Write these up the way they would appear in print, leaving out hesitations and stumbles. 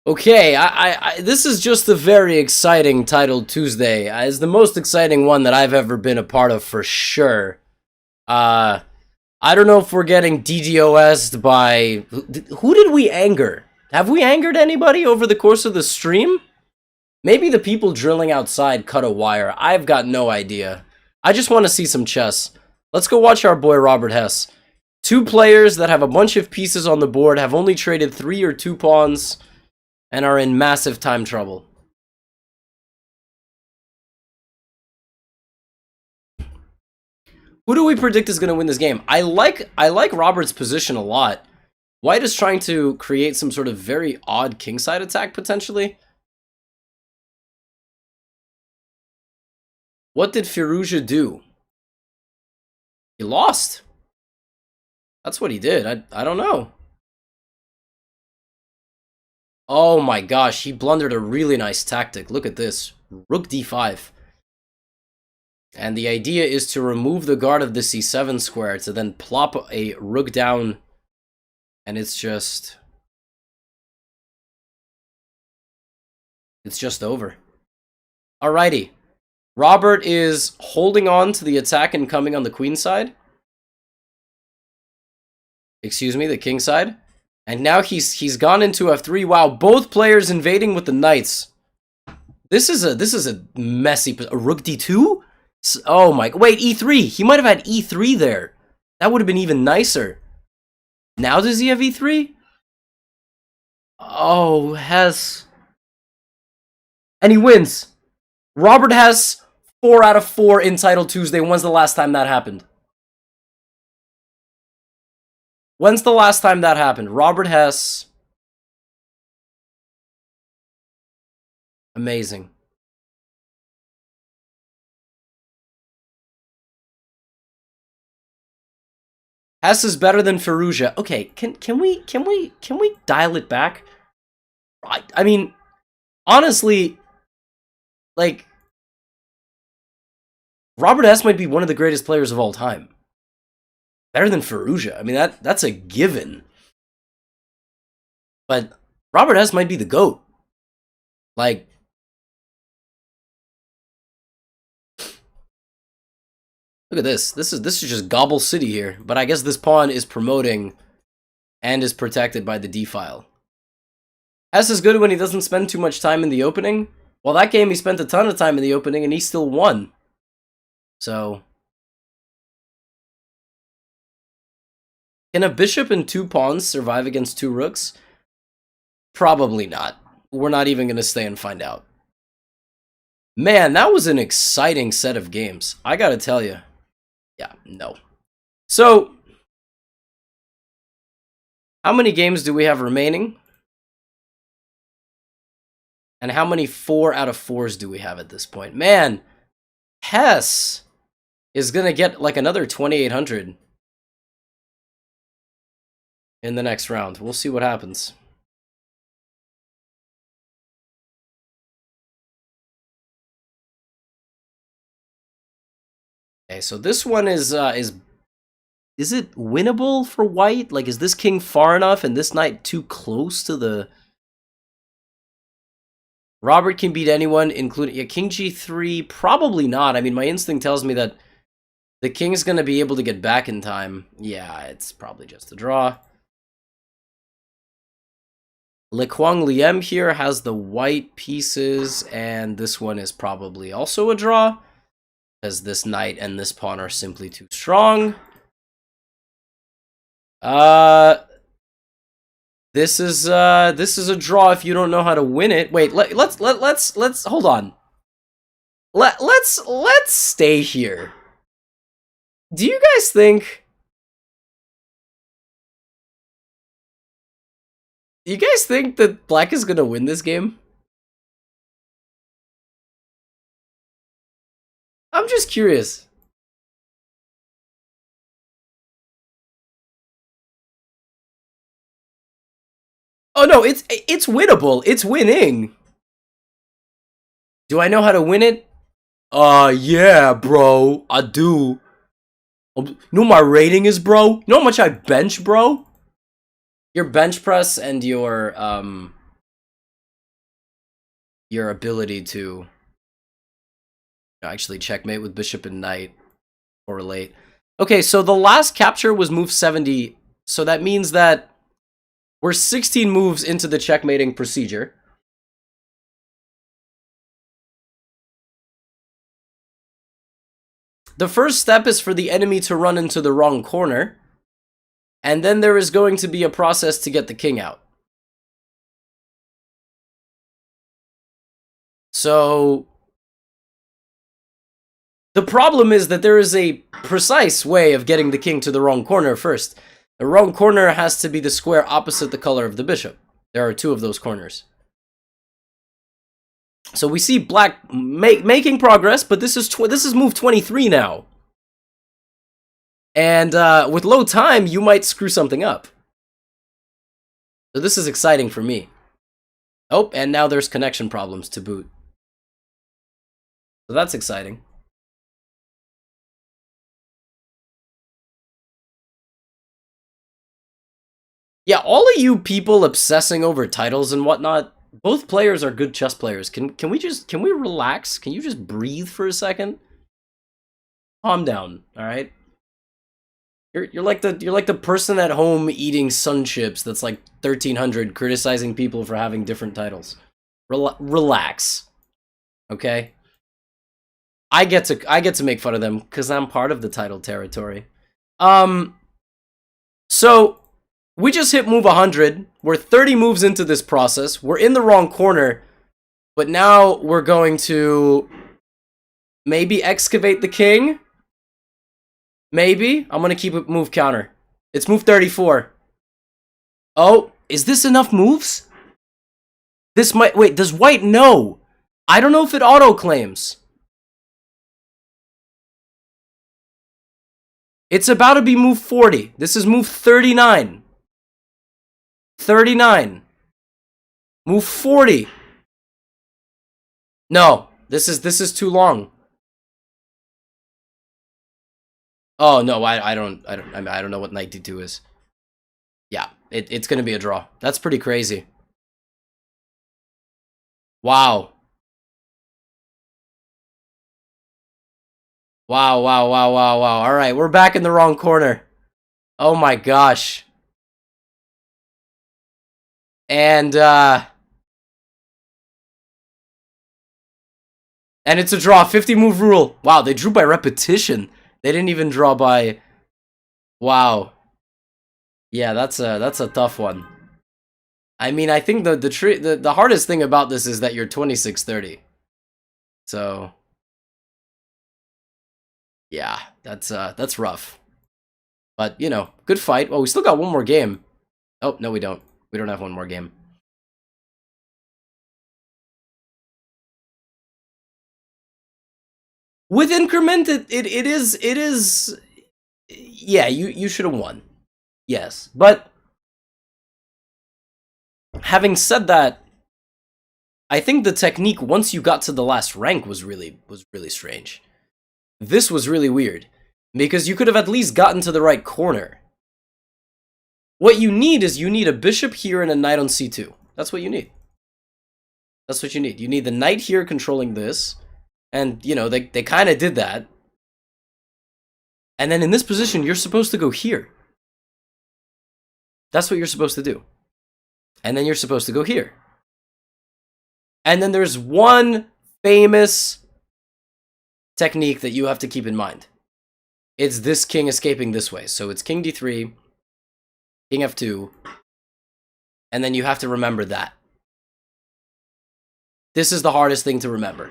Okay, this is just a very exciting Titled Tuesday. It's the most exciting one that I've ever been a part of for sure. I don't know if we're getting DDoS'd by... Who did we anger? Have we angered anybody over the course of the stream? Maybe the people drilling outside cut a wire. I've got no idea. I just want to see some chess. Let's go watch our boy Robert Hess. Two players that have a bunch of pieces on the board, have only traded 3 or 2 pawns, and are in massive time trouble. Who do we predict is going to win this game? I like Robert's position a lot. White is trying to create some sort of very odd kingside attack, potentially. What did Firouzja do? He lost. That's what he did. I don't know. Oh my gosh, he blundered a really nice tactic. Look at this. Rook d5. And the idea is to remove the guard of the c7 square to then plop a rook down. And it's just over. Alrighty. Robert is holding on to the attack and coming on the queen side. Excuse me, the king side. And now he's gone into f3. Wow, both players invading with the knights. This is a messy... A rook d2? Oh my... Wait, e3. He might have had e3 there. That would have been even nicer. Now does he have e3? Oh, Hess. And he wins. Robert Hess, 4 out of 4 in Title Tuesday. When's the last time that happened? When's the last time that happened? Robert Hess. Amazing. Hess is better than Firouzja. Okay, can we dial it back? I mean, honestly, like, Robert Hess might be one of the greatest players of all time. Better than Firouzja. I mean, that's a given. But Robert Hess might be the GOAT. Like, look at this. This is just Gobble City here. But I guess this pawn is promoting and is protected by the d-file. Hess is good when he doesn't spend too much time in the opening. Well, that game he spent a ton of time in the opening and he still won. So, can a bishop and 2 pawns survive against 2 rooks? Probably not. We're not even going to stay and find out. Man, that was an exciting set of games. I gotta tell you. Yeah, no. So, how many games do we have remaining? And how many 4 out of 4s do we have at this point? Man, Hess is going to get like another 2,800 in the next round. We'll see what happens. Okay, so this one is it winnable for white? Like, is this king far enough and this knight too close to the... Robert can beat anyone, including... Yeah, king g3, probably not. I mean, my instinct tells me that the king's going to be able to get back in time. Yeah, it's probably just a draw. Le Quang Liem here has the white pieces, and this one is probably also a draw, because this knight and this pawn are simply too strong. This is a draw if you don't know how to win it. Wait, let's hold on. Let's stay here. Do you guys think... You guys think that black is gonna win this game? I'm just curious. Oh no, it's winnable. It's winning. Do I know how to win it? Yeah, bro. I do. You know what my rating is, bro? You know how much I bench, bro? Your bench press and your your ability to actually checkmate with bishop and knight correlate. Okay, so the last capture was move 70, so that means that we're 16 moves into the checkmating procedure. The first step is for the enemy to run into the wrong corner, and then there is going to be a process to get the king out. So the problem is that there is a precise way of getting the king to the wrong corner first. The wrong corner has to be the square opposite the color of the bishop. There are two of those corners. So we see black making progress, but this is move 23 now. And with low time, you might screw something up. So this is exciting for me. Oh, and now there's connection problems to boot. So that's exciting. Yeah, all of you people obsessing over titles and whatnot, both players are good chess players. Can we relax? Can you just breathe for a second? Calm down, all right? You're like the person at home eating sun chips that's like 1300 criticizing people for having different titles. Relax. Okay? I get to make fun of them cuz I'm part of the title territory. So we just hit move 100. We're 30 moves into this process. We're in the wrong corner, but now we're going to maybe excavate the king. Maybe. I'm going to keep it move counter. It's move 34. Oh, is this enough moves? This might... Wait, does white know? I don't know if it auto-claims. It's about to be move 40. This is move 39. 39. Move 40. No, this is too long. Oh no, I don't know what knight d2 is. Yeah, it's gonna be a draw. That's pretty crazy. Wow. Wow. All right, we're back in the wrong corner. Oh my gosh. And it's a draw. 50 move rule. Wow, they drew by repetition. They didn't even draw by... Wow. Yeah, that's a tough one. I mean, I think the hardest thing about this is that you're 26-30. So yeah, that's rough. But, you know, good fight. Well, we still got one more game. Oh, no, we don't. We don't have one more game. With increment, it is... Yeah, you should have won. Yes, but... Having said that, I think the technique once you got to the last rank was really strange. This was really weird, because you could have at least gotten to the right corner. What you need is you need a bishop here and a knight on c2. That's what you need. That's what you need. You need the knight here controlling this, and, you know, they kind of did that. And then in this position, you're supposed to go here. That's what you're supposed to do. And then you're supposed to go here. And then there's one famous technique that you have to keep in mind. It's this king escaping this way. So it's king d3, king f2, and then you have to remember that. This is the hardest thing to remember.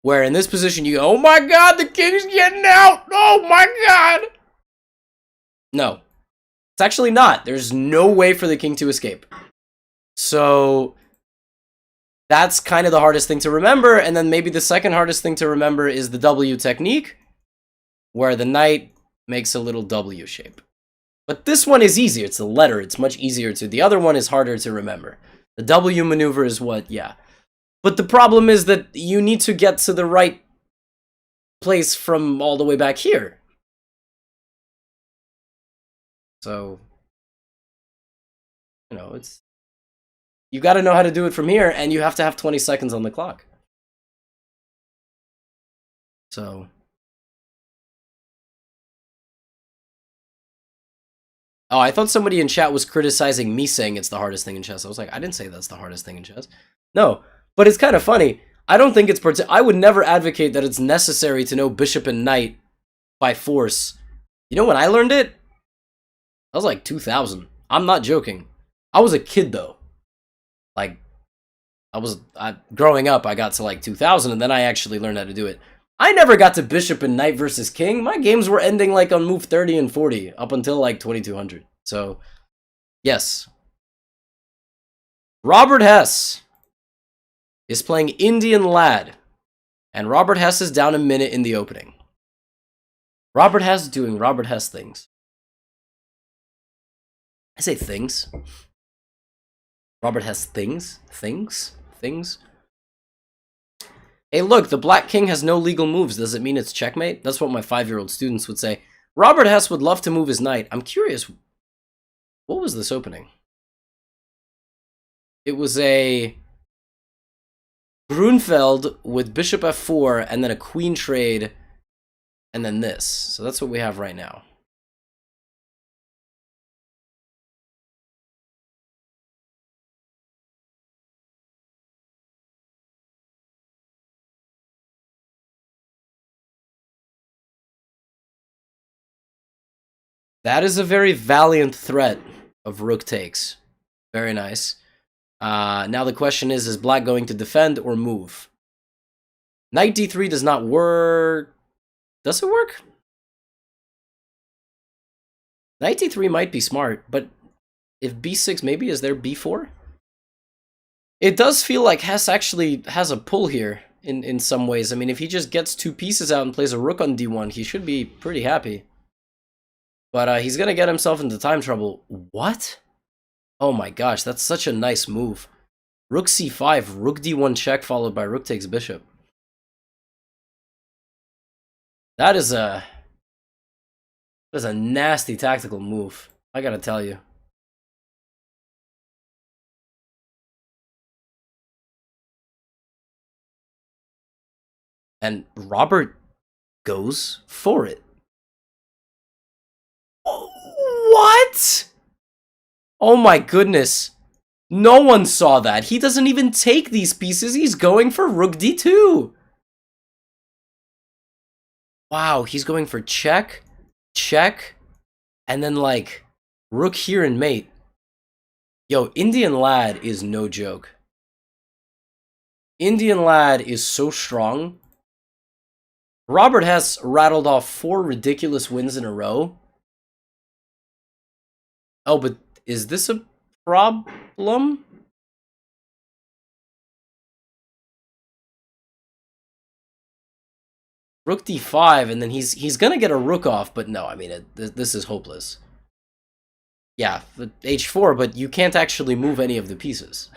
Where in this position you go, oh my god, the king's getting out! Oh my god! No. It's actually not. There's no way for the king to escape. So that's kind of the hardest thing to remember, and then maybe the second hardest thing to remember is the W technique, where the knight makes a little W shape. But this one is easier. It's a letter. It's much easier to... The other one is harder to remember. The W maneuver is what... Yeah. But the problem is that you need to get to the right place from all the way back here. So, you know, it's... You got to know how to do it from here, and you have to have 20 seconds on the clock. So... Oh, I thought somebody in chat was criticizing me saying it's the hardest thing in chess. I was like, I didn't say that's the hardest thing in chess. No, but it's kind of funny. I don't think it's... I would never advocate that it's necessary to know bishop and knight by force. You know when I learned it? I was like 2000. I'm not joking. I was a kid, though. Like, growing up, I got to like 2000, and then I actually learned how to do it. I never got to bishop and knight versus king. My games were ending like on move 30 and 40 up until like 2200. So, yes. Robert Hess is playing Indian Lad. And Robert Hess is down a minute in the opening. Robert Hess doing Robert Hess things. I say things. Robert Hess things? Things? Things? Hey, look, the Black King has no legal moves. Does it mean it's checkmate? That's what my 5-year-old students would say. Robert Hess would love to move his knight. I'm curious, what was this opening? It was a Grunfeld with bishop f4, and then a queen trade, and then this. So that's what we have right now. That is a very valiant threat of rook takes. Very nice. Now the question is Black going to defend or move? Knight d3 does not work. Does it work? Knight d3 might be smart, but if b6 maybe is there b4? It does feel like Hess actually has a pull here in some ways. I mean, if he just gets 2 pieces out and plays a rook on d1, he should be pretty happy. But he's going to get himself into time trouble. What? Oh my gosh, that's such a nice move. Rook c5, rook d1 check followed by rook takes bishop. That is a nasty tactical move, I gotta tell you. And Robert goes for it. What? Oh my goodness. No one saw that. He doesn't even take these pieces. He's going for rook d2. Wow, he's going for check, check, and then like rook here and mate. Yo, Indian Lad is no joke. Indian Lad is so strong. Robert Hess rattled off 4 ridiculous wins in a row. Oh, but is this a problem? Rook d5, and then he's gonna get a rook off, but no, I mean, this is hopeless. Yeah, h4, but you can't actually move any of the pieces.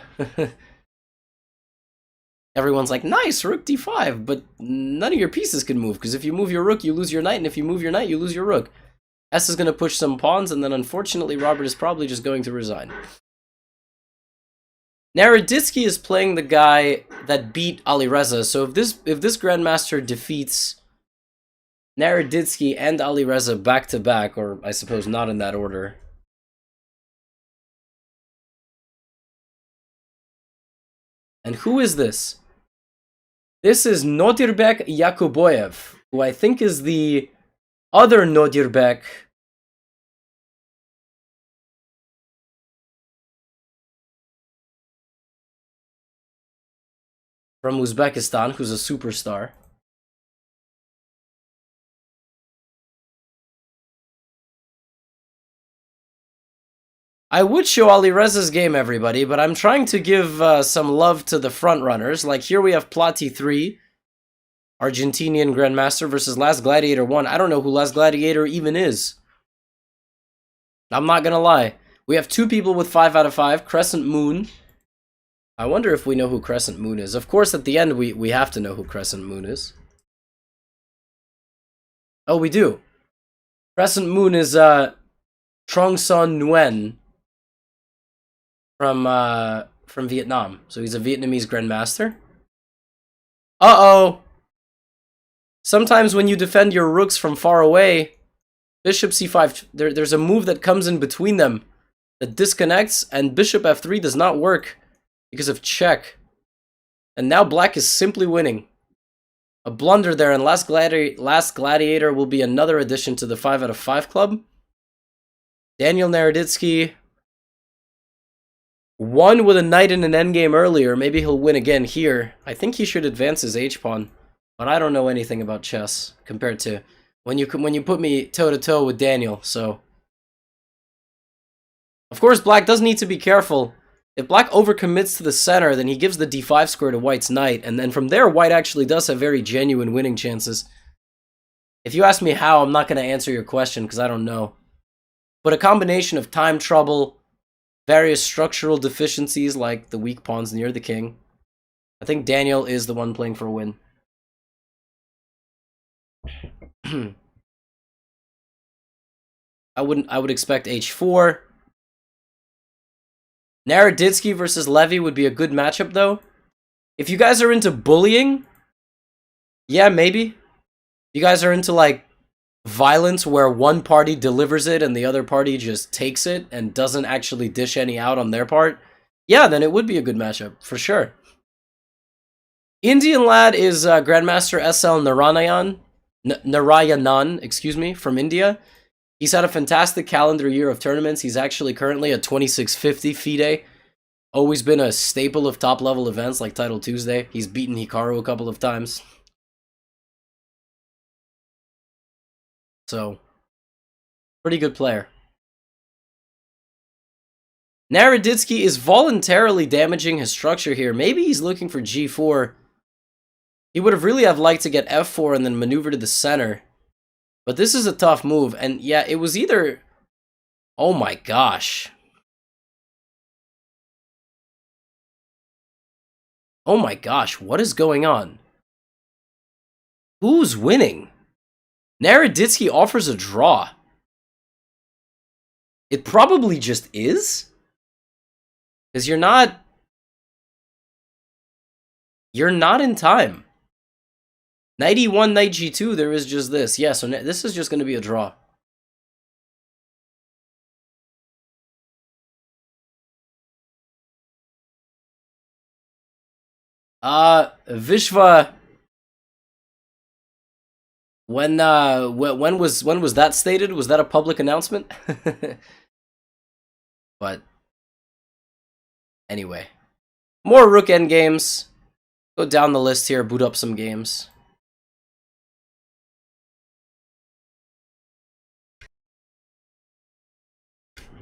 Everyone's like, nice, rook d5, but none of your pieces can move, because if you move your rook, you lose your knight, and if you move your knight, you lose your rook. S is going to push some pawns, and then unfortunately, Robert is probably just going to resign. Naroditsky is playing the guy that beat Alireza, so if this Grandmaster defeats Naroditsky and Alireza back-to-back, or I suppose not in that order... And who is this? This is Nodirbek Yakuboyev, who I think is the other Nodirbek from Uzbekistan, who's a superstar. I would show Alireza's game, everybody, but I'm trying to give some love to the front runners. Like here we have Plati 3, Argentinian Grandmaster versus Last Gladiator 1. I don't know who Last Gladiator even is. I'm not gonna lie. We have 2 people with 5 out of 5. Crescent Moon. I wonder if we know who Crescent Moon is. Of course, at the end, we have to know who Crescent Moon is. Oh, we do. Crescent Moon is Trong Son Nguyen from from Vietnam. So he's a Vietnamese Grandmaster. Uh-oh! Sometimes when you defend your rooks from far away, bishop c5, there's a move that comes in between them that disconnects, and bishop f3 does not work because of check. And now black is simply winning. A blunder there, and last gladiator will be another addition to the 5 out of 5 club. Daniel Naroditsky won with a knight in an endgame earlier. Maybe he'll win again here. I think he should advance his h-pawn, but I don't know anything about chess compared to when you put me toe-to-toe with Daniel, so... Of course, black does need to be careful. If black overcommits to the center, then he gives the d5 square to white's knight, and then from there, white actually does have very genuine winning chances. If you ask me how, I'm not going to answer your question, because I don't know. But a combination of time trouble, various structural deficiencies, like the weak pawns near the king. I think Daniel is the one playing for a win. I would expect h4. Naroditsky versus Levy would be a good matchup, though. If you guys are into bullying, yeah, maybe. You guys are into, like, violence where one party delivers it and the other party just takes it and doesn't actually dish any out on their part, yeah, then it would be a good matchup, for sure. Indian lad is Grandmaster Sl Noorani, excuse me, from India. He's had a fantastic calendar year of tournaments. He's actually currently at 2650 FIDE. Always been a staple of top-level events like Title Tuesday. He's beaten Hikaru a couple of times. So, pretty good player. Naroditsky is voluntarily damaging his structure here. Maybe he's looking for g4. He would have really liked to get f4 and then maneuver to the center. But this is a tough move, and yeah, it was either... Oh my gosh. Oh my gosh, what is going on? Who's winning? Naroditsky offers a draw. It probably just is? Because you're not in time. Knight e1, knight g2, there is just this. Yeah, so this is just going to be a draw. Vishva, when was that stated? Was that a public announcement? But anyway, more rook endgames. Go down the list here, boot up some games.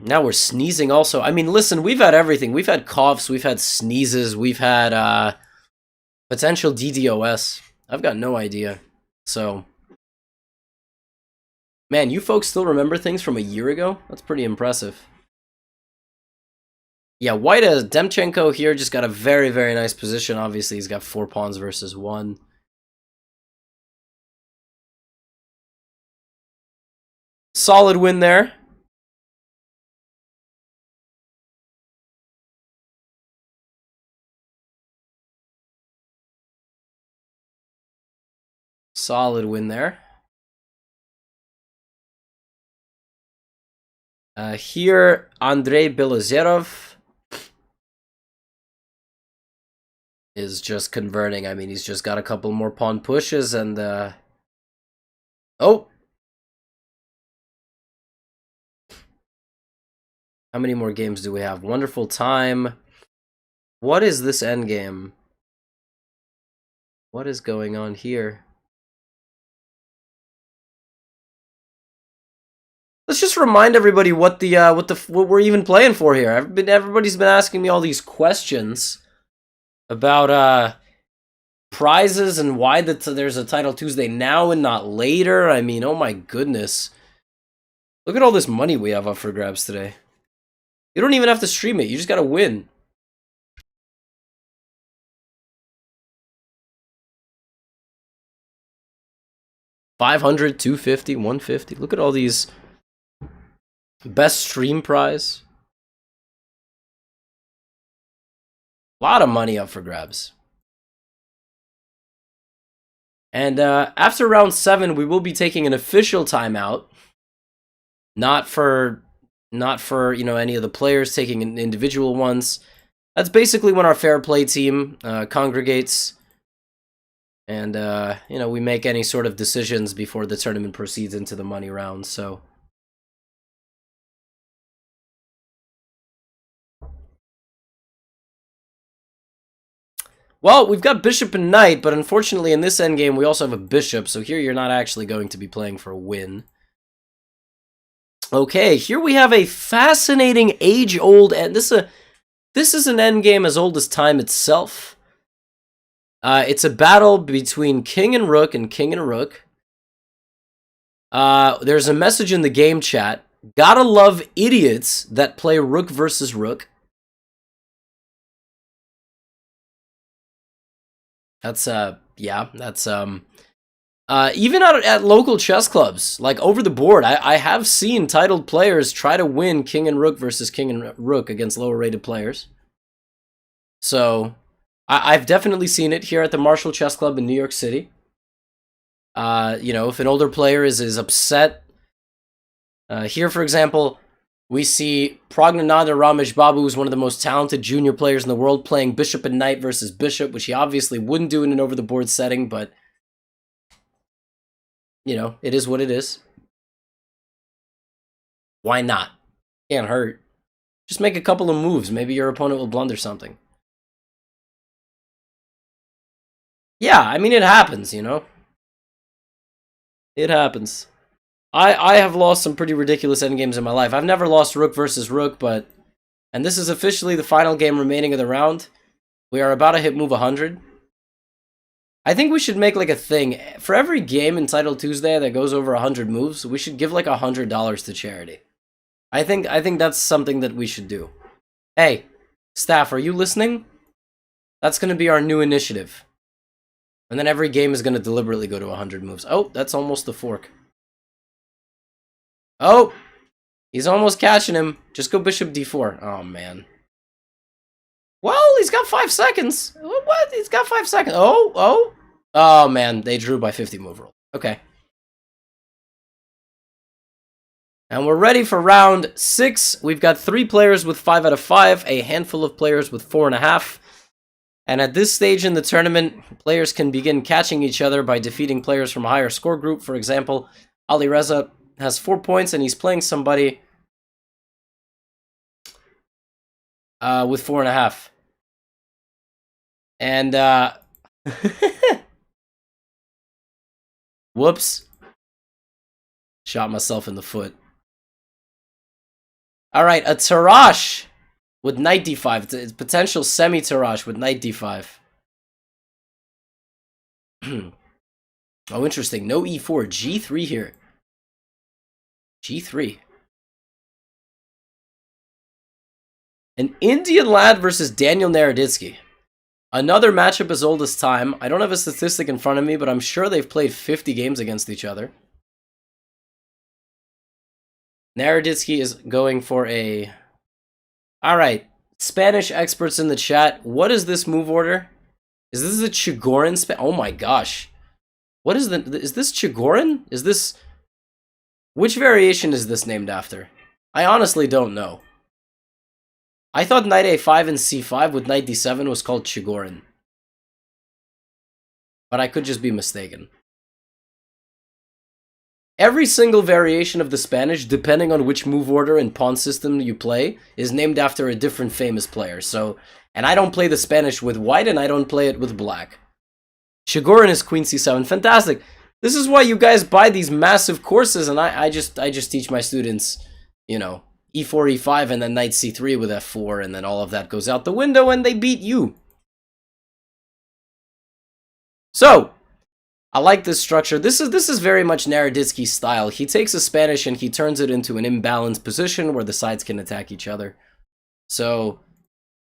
Now we're sneezing also. I mean, listen, we've had everything. We've had coughs, we've had sneezes, we've had potential DDoS. I've got no idea. So, man, you folks still remember things from a year ago? That's pretty impressive. Yeah, white Demchenko here just got a very, very nice position. Obviously, he's got 4 pawns versus 1. Solid win there. Solid win there. Here, Andrei Belozerov is just converting. I mean, he's just got a couple more pawn pushes and... Oh! How many more games do we have? Wonderful time. What is this endgame? What is going on here? Let's just remind everybody what we're even playing for here. Everybody's been asking me all these questions about prizes and why there's a Title Tuesday now and not later. I mean, oh my goodness. Look at all this money we have up for grabs today. You don't even have to stream it. You just gotta win. $500, $250, $150. Look at all these. Best stream prize. A lot of money up for grabs. And after round 7, we will be taking an official timeout. Not for you know, any of the players taking individual ones. That's basically when our fair play team congregates. And, you know, we make any sort of decisions before the tournament proceeds into the money round, so... Well, we've got bishop and knight, but unfortunately in this endgame we also have a bishop, so here you're not actually going to be playing for a win. Okay, here we have a fascinating age-old, and this is an endgame as old as time itself. It's a battle between king and rook and king and rook. There's a message in the game chat. Gotta love idiots that play rook versus rook. That's, yeah, that's, even at local chess clubs, like over the board, I have seen titled players try to win king and rook versus king and rook against lower rated players. So, I've definitely seen it here at the Marshall Chess Club in New York City. You know, if an older player is upset. Here, for example, we see Pragnananda Ramesh Babu, who's one of the most talented junior players in the world, playing bishop and knight versus bishop, which he obviously wouldn't do in an over-the-board setting, but, you know, it is what it is. Why not? Can't hurt. Just make a couple of moves. Maybe your opponent will blunder something. Yeah, I mean, it happens, you know? It happens. I have lost some pretty ridiculous endgames in my life. I've never lost rook versus rook, but... And this is officially the final game remaining of the round. We are about to hit move 100. I think we should make like a thing. For every game in Title Tuesday that goes over 100 moves, we should give like $100 to charity. I think that's something that we should do. Hey, staff, are you listening? That's going to be our new initiative. And then every game is going to deliberately go to 100 moves. Oh, that's almost the fork. Oh, he's almost catching him. Just go bishop d4. Oh, man. Well, he's got 5 seconds. What? He's got 5 seconds. Oh, man. They drew by 50 move rule. Okay. And we're ready for round 6. We've got 3 players with 5 out of 5, a handful of players with 4.5. And at this stage in the tournament, players can begin catching each other by defeating players from a higher score group. For example, Ali Reza has 4 points, and he's playing somebody with 4.5. And, whoops. Shot myself in the foot. Alright, a Tarrasch with knight d5. It's a potential semi-Tarrasch with knight d5. Oh, interesting. No e4. g3 here. g3. An Indian lad versus Daniel Naroditsky. Another matchup as old as time. I don't have a statistic in front of me, but I'm sure they've played 50 games against each other. Naroditsky is going for a... Alright, Spanish experts in the chat. What is this move order? Is this a Chigorin? Oh my gosh. What is is this Chigorin? Is this... Which variation is this named after? I honestly don't know. I thought knight a5 and c5 with knight d7 was called Chigorin. But I could just be mistaken. Every single variation of the Spanish, depending on which move order and pawn system you play, is named after a different famous player. So, and I don't play the Spanish with white, and I don't play it with black. Chigorin is queen c7. Fantastic. This is why you guys buy these massive courses, and I just teach my students, you know, e4, e5, and then knight c3 with f4, and then all of that goes out the window, and they beat you. So, I like this structure. This is very much Naroditsky's style. He takes a Spanish and he turns it into an imbalanced position where the sides can attack each other. So,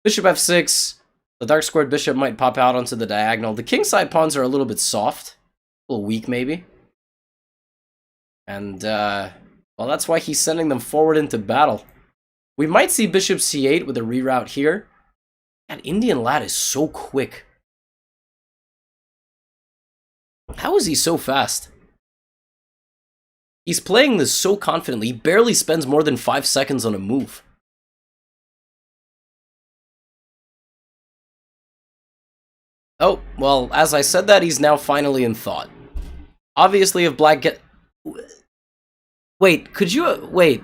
bishop f6. The dark squared bishop might pop out onto the diagonal. The king side pawns are a little bit soft. A little weak, maybe. And, well, that's why he's sending them forward into battle. We might see bishop c8 with a reroute here. That Indian lad is so quick. How is he so fast? He's playing this so confidently. He barely spends more than 5 seconds on a move. Oh, well, as I said that, he's now finally in thought. Obviously, if black get... Wait, could you... Wait.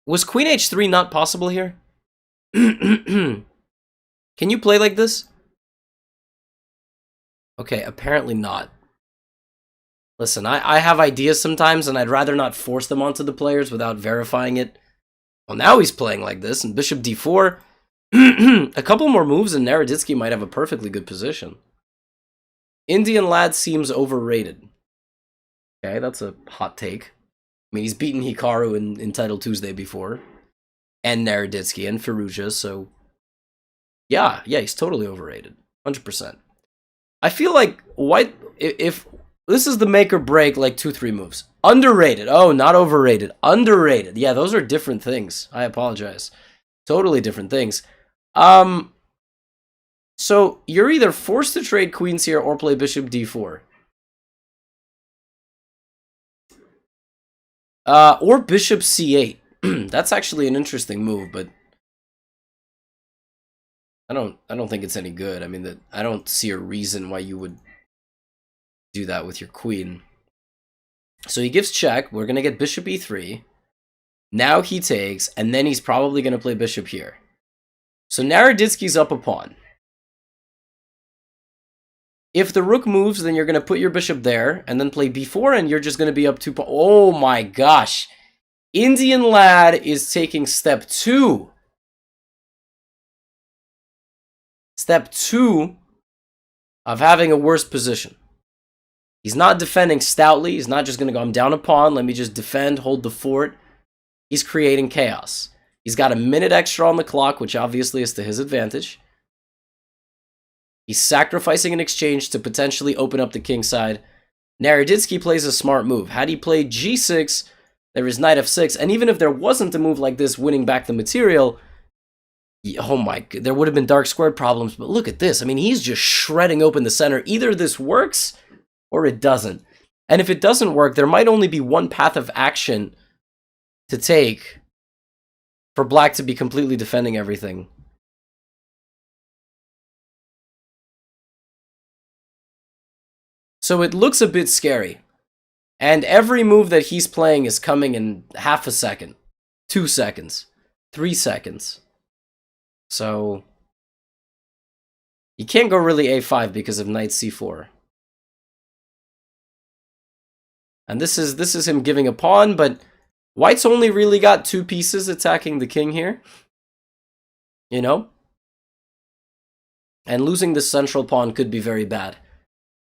Was queen h3 not possible here? Can you play like this? Okay, apparently not. Listen, I have ideas sometimes, and I'd rather not force them onto the players without verifying it. Well, now he's playing like this, and bishop d4. A couple more moves, and Naroditsky might have a perfectly good position. Indian lad seems overrated. Okay, that's a hot take. I mean, he's beaten Hikaru in Untitled Tuesday before. And Naroditsky and Firouzja, so... Yeah, he's totally overrated. 100%. I feel like white... If this is the make or break, like 2-3 moves. Underrated. Oh, not overrated. Underrated. Yeah, those are different things. I apologize. Totally different things. So, you're either forced to trade queens here or play bishop d4. Or bishop c8. That's actually an interesting move, but I don't think it's any good. I mean, I don't see a reason why you would do that with your queen. So he gives check. We're going to get bishop e3. Now he takes, and then he's probably going to play bishop here. So Naroditsky's up a pawn. If the rook moves, then you're going to put your bishop there, and then play b4, and you're just going to be up 2 pawns. Oh my gosh. Indian lad is taking step 2. Step 2 of having a worse position. He's not defending stoutly. He's not just going to go, I'm down a pawn. Let me just defend, hold the fort. He's creating chaos. He's got a minute extra on the clock, which obviously is to his advantage. He's sacrificing an exchange to potentially open up the king side. Naroditsky plays a smart move. Had he played g6, there is knight f6. And even if there wasn't a move like this winning back the material, oh my, there would have been dark squared problems. But look at this. I mean, he's just shredding open the center. Either this works or it doesn't. And if it doesn't work, there might only be one path of action to take for black to be completely defending everything. So it looks a bit scary. And every move that he's playing is coming in half a second, 2 seconds, 3 seconds. So you can't go really a5 because of knight c4. And this is him giving a pawn, but white's only really got 2 pieces attacking the king here. You know? And losing this central pawn could be very bad.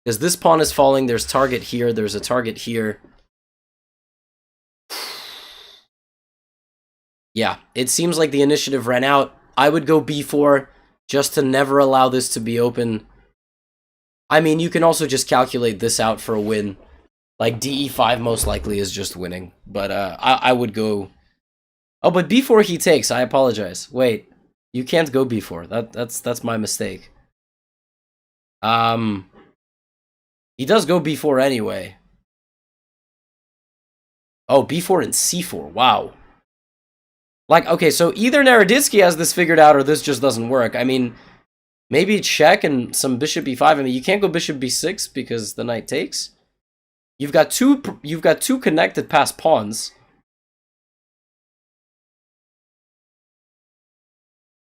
Because this pawn is falling, there's target here, there's a target here. Yeah, it seems like the initiative ran out. I would go b4 just to never allow this to be open. I mean, you can also just calculate this out for a win. Like, de5 most likely is just winning. But I would go... Oh, but b4 he takes. I apologize. Wait, you can't go b4. That's my mistake. He does go b4 anyway. Oh, b4 and c4. Wow. Like, okay, so either Naroditsky has this figured out or this just doesn't work. I mean, maybe check and some bishop e5. I mean, you can't go bishop b6 because the knight takes. You've got two connected passed pawns.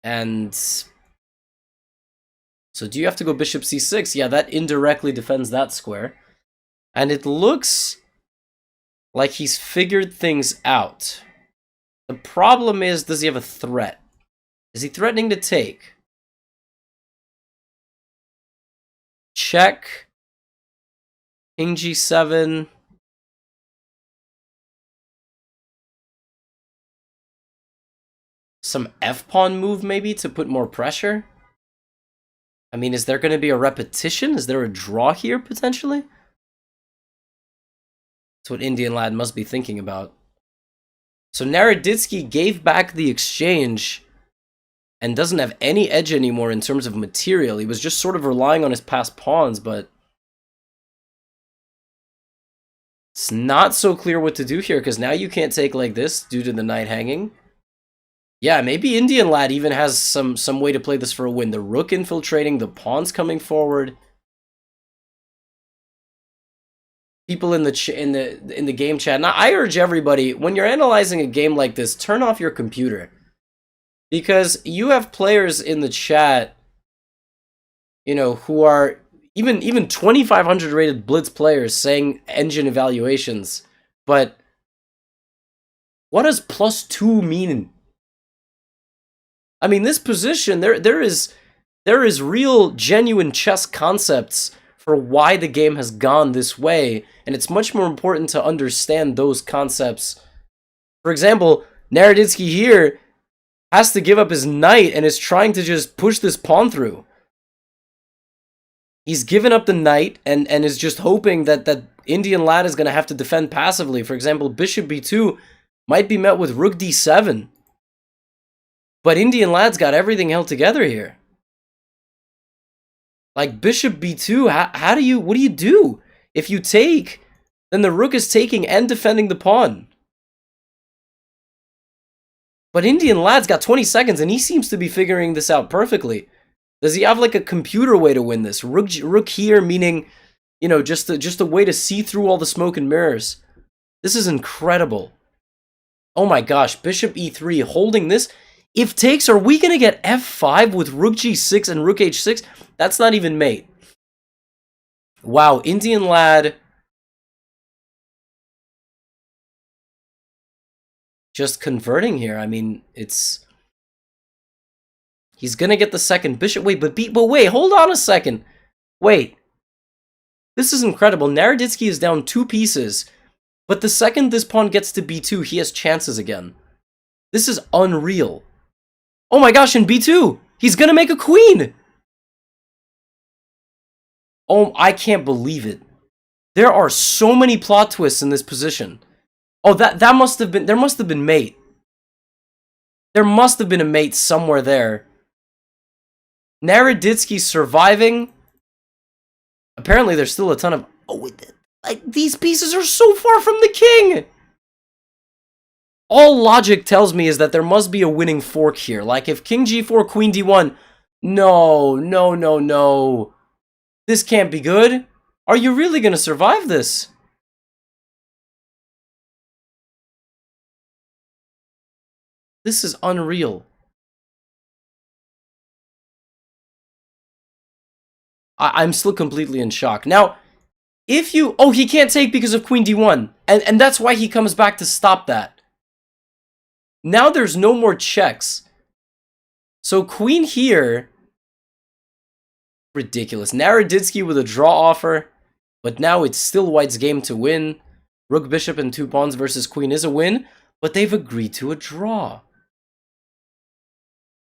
And so do you have to go bishop c6? Yeah, that indirectly defends that square. And it looks like he's figured things out. The problem is, does he have a threat? Is he threatening to take? Check. King g7. Some f-pawn move, maybe, to put more pressure? I mean, is there going to be a repetition? Is there a draw here, potentially? That's what Indian lad must be thinking about. So Naroditsky gave back the exchange and doesn't have any edge anymore in terms of material. He was just sort of relying on his passed pawns, but it's not so clear what to do here, because now you can't take like this due to the knight hanging. Yeah, maybe Indian Lad even has some way to play this for a win. The rook infiltrating, the pawns coming forward. People in the game chat. Now, I urge everybody, when you're analyzing a game like this, turn off your computer. Because you have players in the chat, you know, who are even 2500 rated blitz players saying engine evaluations. But what does +2 mean? I mean, this position, there is real genuine chess concepts for why the game has gone this way, and it's much more important to understand those concepts. For example, Naroditsky here has to give up his knight and is trying to just push this pawn through. He's given up the knight and is just hoping that Indian Lad is going to have to defend passively. For example, bishop b2 might be met with rook d7. But Indian Lad's got everything held together here. Like bishop b2, what do you do? If you take, then the rook is taking and defending the pawn. But Indian Lad's got 20 seconds and he seems to be figuring this out perfectly. Does he have like a computer way to win this? Rook here, meaning, you know, just a way to see through all the smoke and mirrors. This is incredible. Oh my gosh, bishop e3, holding this. If takes, are we going to get f5 with rook g6 and rook h6? That's not even mate. Wow, Indian Lad just converting here. I mean, he's going to get the second bishop. Wait, but wait, hold on a second. Wait. This is incredible. Naroditsky is down 2 pieces, but the second this pawn gets to b2, he has chances again. This is unreal. Oh my gosh, in b2, he's gonna make a queen! Oh, I can't believe it. There are so many plot twists in this position. Oh, there must have been mate. There must have been a mate somewhere there. Naroditsky surviving. Apparently there's still a ton of... Oh, like, these pieces are so far from the king! All logic tells me is that there must be a winning fork here. Like, if king g4, queen d1... No. This can't be good. Are you really going to survive this? This is unreal. I'm still completely in shock. Now, if you... Oh, he can't take because of queen d1. And that's why he comes back to stop that. Now there's no more checks. So queen here... Ridiculous. Naroditsky with a draw offer. But now it's still white's game to win. Rook, bishop, and 2 pawns versus queen is a win. But they've agreed to a draw.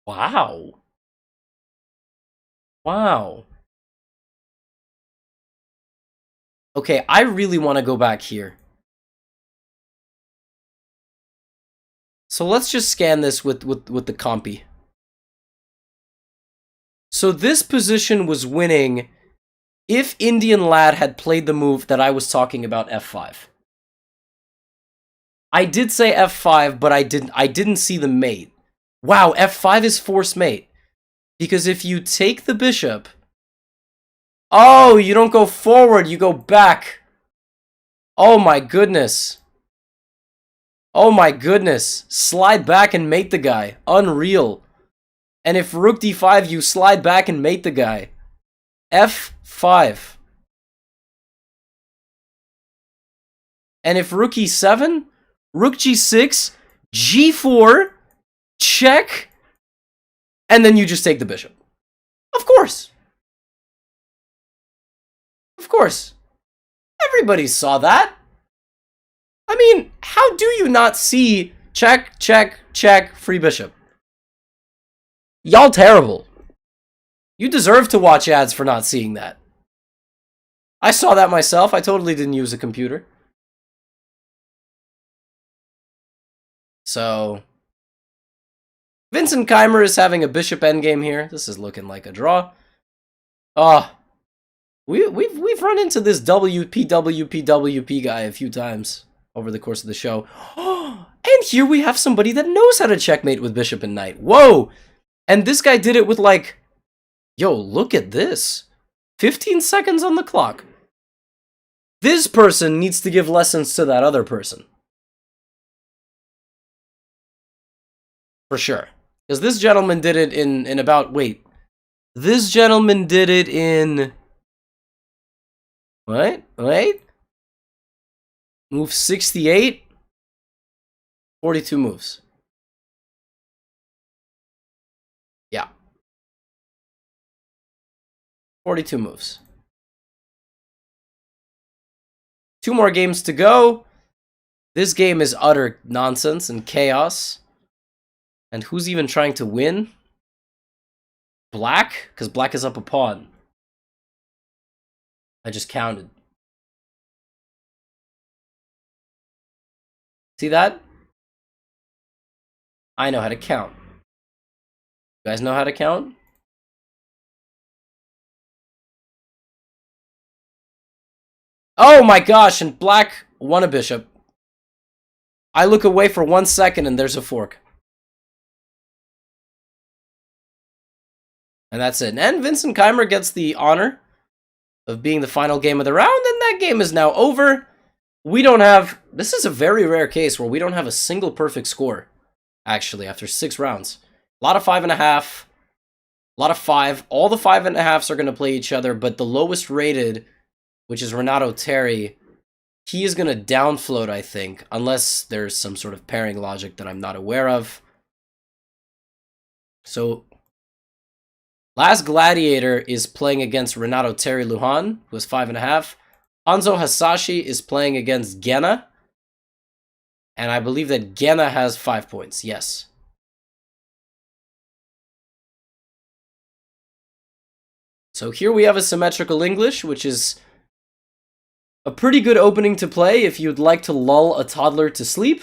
Wow. Wow. Okay, I really want to go back here. So let's just scan this with the compy. So this position was winning if Indian Lad had played the move that I was talking about, f5. I did say f5, but I didn't see the mate. Wow, f5 is force mate. Because if you take the bishop... Oh, you don't go forward, you go back. Oh my goodness. Oh my goodness. Slide back and mate the guy. Unreal. And if rook d5, you slide back and mate the guy. f5. And if rook e7, rook g6, g4, check, and then you just take the bishop. Of course. Of course. Everybody saw that. I mean, how do you not see check, check, check, free bishop? Y'all terrible. You deserve to watch ads for not seeing that. I saw that myself. I totally didn't use a computer. So, Vincent Keimer is having a bishop endgame here. This is looking like a draw. We've run into this WP guy a few times over the course of the show. And here we have somebody that knows how to checkmate with bishop and knight. Whoa! And this guy did it with like, yo, look at this. 15 seconds on the clock. This person needs to give lessons to that other person. For sure. Because this gentleman did it in about, wait. This gentleman did it in... Wait. Move 68. 42 moves. Yeah. 42 moves. 2 more games to go. This game is utter nonsense and chaos. And who's even trying to win? Black? Because black is up a pawn. I just counted. See that? I know how to count. You guys know how to count? Oh my gosh, and black won a bishop. I look away for 1 second and there's a fork. And that's it. And Vincent Keimer gets the honor of being the final game of the round, and that game is now over. We don't have... This is a very rare case where we don't have a single perfect score, actually, after 6 rounds. A lot of 5.5. A lot of 5. All the 5.5s are going to play each other, but the lowest rated, which is Renato Terry, he is going to downfloat, I think, unless there's some sort of pairing logic that I'm not aware of. So... Last Gladiator is playing against Renato Terry Lujan, who is 5.5. Hanzo Hasashi is playing against Gena. And I believe that Gena has 5 points. Yes. So here we have a symmetrical English, which is a pretty good opening to play if you'd like to lull a toddler to sleep.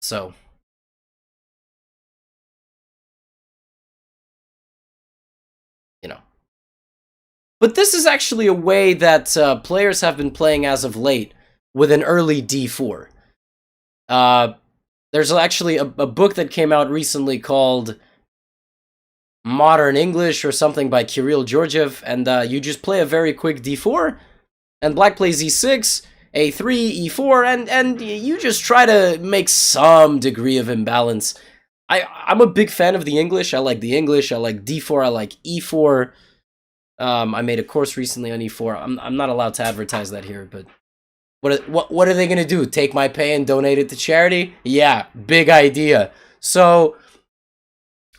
So, you know. But this is actually a way that players have been playing as of late with an early d4. There's actually a book that came out recently called Modern English or something by Kirill Georgiev, and you just play a very quick d4, and black plays e6, a3, e4, and you just try to make some degree of imbalance. I'm a big fan of the English. I like the English. I like d4. I like e4. I made a course recently on e4. I'm not allowed to advertise that here, but what are they gonna do? Take my pay and donate it to charity? Yeah, big idea. So,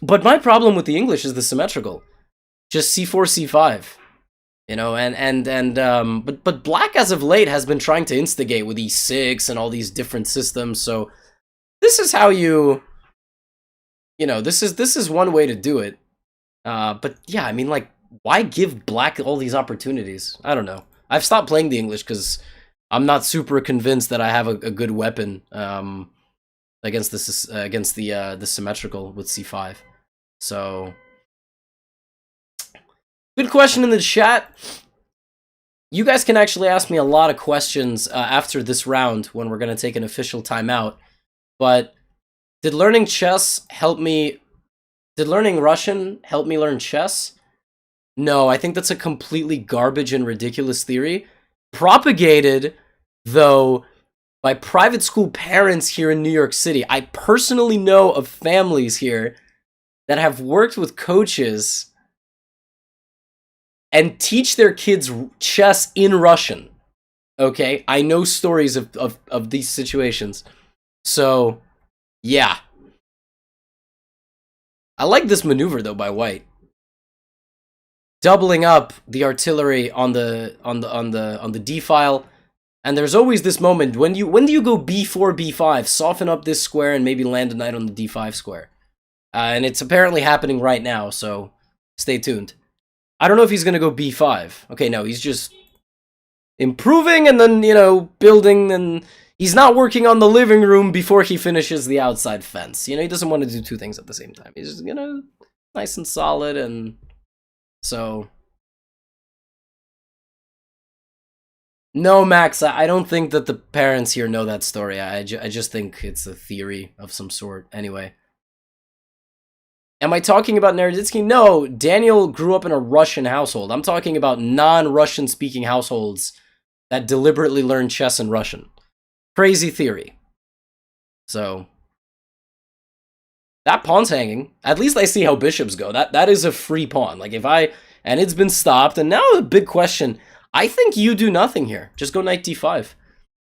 but my problem with the English is the symmetrical. Just c4, c5. You know, but black as of late has been trying to instigate with e6 and all these different systems. So this is how you know, this is one way to do it. But yeah, I mean, like, why give black all these opportunities? I don't know. I've stopped playing the English because I'm not super convinced that I have a good weapon against this against the symmetrical with c5. So. Good question in the chat. You guys can actually ask me a lot of questions after this round when we're going to take an official timeout. But did learning chess help me... Did learning Russian help me learn chess? No, I think that's a completely garbage and ridiculous theory. Propagated, though, by private school parents here in New York City. I personally know of families here that have worked with coaches and teach their kids chess in Russian. Okay? I know stories of these situations. So, yeah. I like this maneuver, though, by white. Doubling up the artillery on the D file. And there's always this moment, when do you go b4, b5, soften up this square and maybe land a knight on the d5 square. And it's apparently happening right now, so stay tuned. I don't know if he's going to go b5. Okay, no, he's just improving and then, you know, building, and He's not working on the living room before he finishes the outside fence. You know, he doesn't want to do two things at the same time. He's just, you know, nice and solid, and so... No, Max, I don't think that the parents here know that story. I just think it's a theory of some sort. Anyway. Am I talking about Naroditsky? No, Daniel grew up in a Russian household. I'm talking about non-Russian speaking households that deliberately learn chess in Russian. Crazy theory. So, that pawn's hanging. At least I see how bishops go. That is a free pawn. Like, if I... And it's been stopped. And now the big question... I think you do nothing here. Just go knight d5.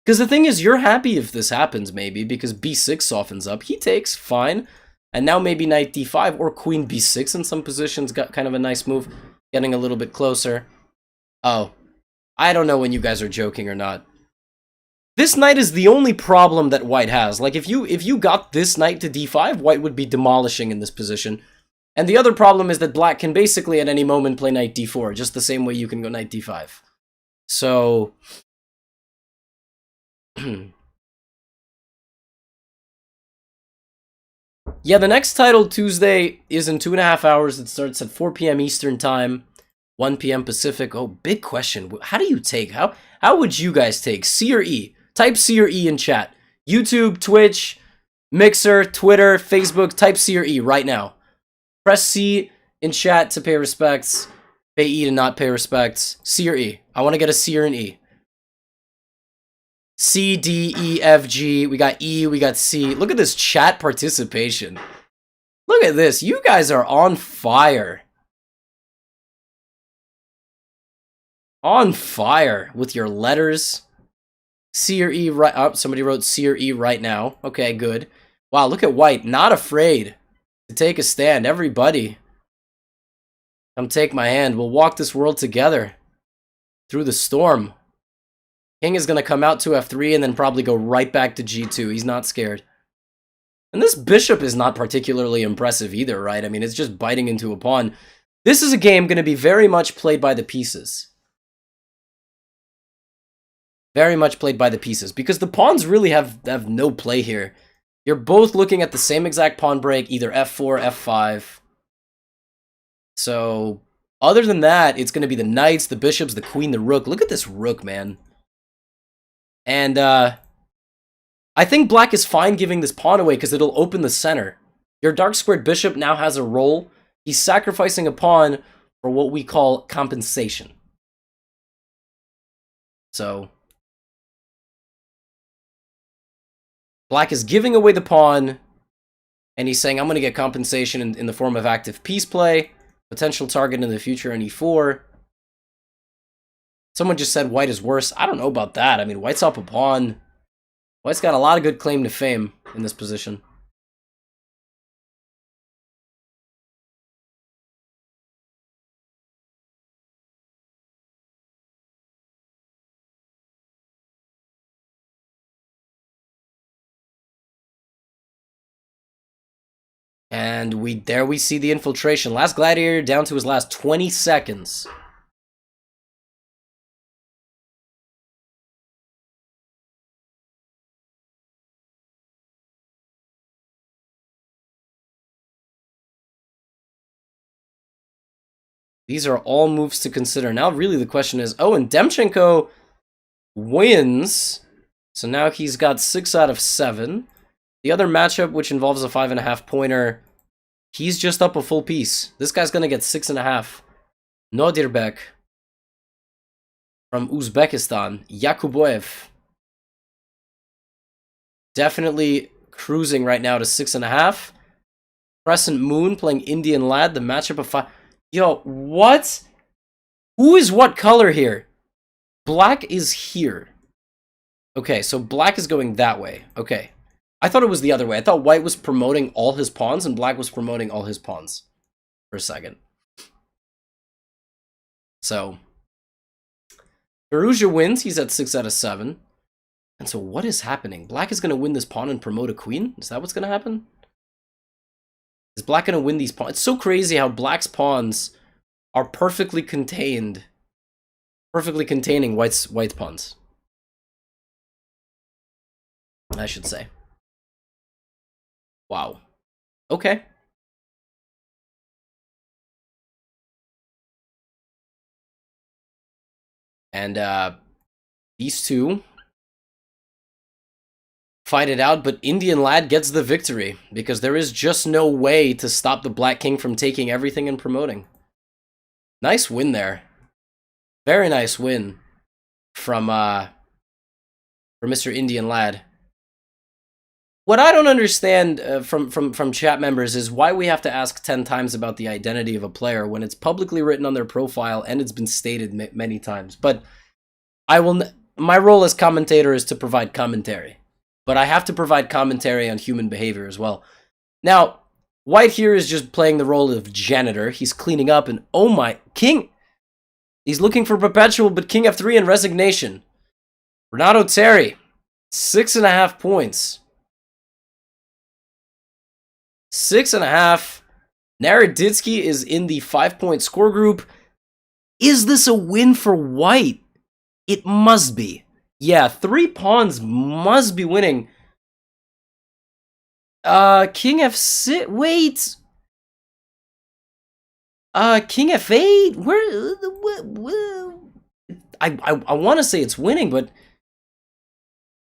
Because the thing is, you're happy if this happens, maybe, because b6 softens up. He takes, fine. And now maybe knight d5 or queen b6 in some positions. Got kind of a nice move. Getting a little bit closer. Oh. I don't know when you guys are joking or not. This knight is the only problem that white has. Like, if you got this knight to d5, white would be demolishing in this position. And the other problem is that black can basically at any moment play knight d4, just the same way you can go knight d5. So, yeah, the next Titled Tuesday is in 2.5 hours. It starts at 4 p.m. Eastern Time, 1 p.m. Pacific. Oh, big question. How do you take? How would you guys take? C or E? Type C or E in chat. YouTube, Twitch, Mixer, Twitter, Facebook, type C or E right now. Press C in chat to pay respects. Pay E to not pay respects. C or E? I want to get a C or an E. C, D, E, F, G. We got E, we got C. Look at this chat participation. Look at this. You guys are on fire. On fire with your letters. C or E right... Oh, somebody wrote C or E right now. Okay, good. Wow, look at white. Not afraid to take a stand. Everybody. Come take my hand. We'll walk this world together through the storm. King is going to come out to f3 and then probably go right back to g2. He's not scared. And this bishop is not particularly impressive either, right? I mean, it's just biting into a pawn. This is a game going to be very much played by the pieces. Very much played by the pieces. Because the pawns really have no play here. You're both looking at the same exact pawn break, either f4, f5. So, other than that, it's going to be the knights, the bishops, the queen, the rook. Look at this rook, man. And, I think black is fine giving this pawn away because it'll open the center. Your dark squared bishop now has a role. He's sacrificing a pawn for what we call compensation. So, black is giving away the pawn, and he's saying, I'm going to get compensation in the form of active piece play. Potential target in the future on e4. Someone just said white is worse. I don't know about that. I mean, white's up a pawn. White's got a lot of good claim to fame in this position. And there we see the infiltration. Last gladiator down to his last 20 seconds. These are all moves to consider. Now really the question is, oh, and Demchenko wins. So now he's got 6 out of 7. The other matchup, which involves a 5.5 pointer, he's just up a full piece. This guy's going to get 6.5. Nodirbek from Uzbekistan. Yakuboev. Definitely cruising right now to 6.5. Crescent Moon playing Indian Lad. The matchup of 5. Yo, what? Who is what color here? Black is here. Okay, so black is going that way. Okay. I thought it was the other way. I thought white was promoting all his pawns and black was promoting all his pawns. For a second. So. Firouzja wins. He's at 6 out of 7. And so what is happening? Black is going to win this pawn and promote a queen? Is that what's going to happen? Is black going to win these pawns? It's so crazy how black's pawns are perfectly contained. Perfectly containing white's pawns. I should say. Wow. Okay. And these two fight it out, but Indian Lad gets the victory because there is just no way to stop the Black King from taking everything and promoting. Nice win there. Very nice win from Mr. Indian Lad. What I don't understand from chat members is why we have to ask 10 times about the identity of a player when it's publicly written on their profile and it's been stated many times. But my role as commentator is to provide commentary. But I have to provide commentary on human behavior as well. Now, White here is just playing the role of janitor. He's cleaning up and, oh my, King! He's looking for perpetual, but King F3 in resignation. Renato Terry, 6.5 points. 6.5. Naroditsky is in the 5-point score group. Is this a win for White? It must be. Yeah, 3 pawns must be winning. King F6. Wait. King F8. Where? I want to say it's winning, but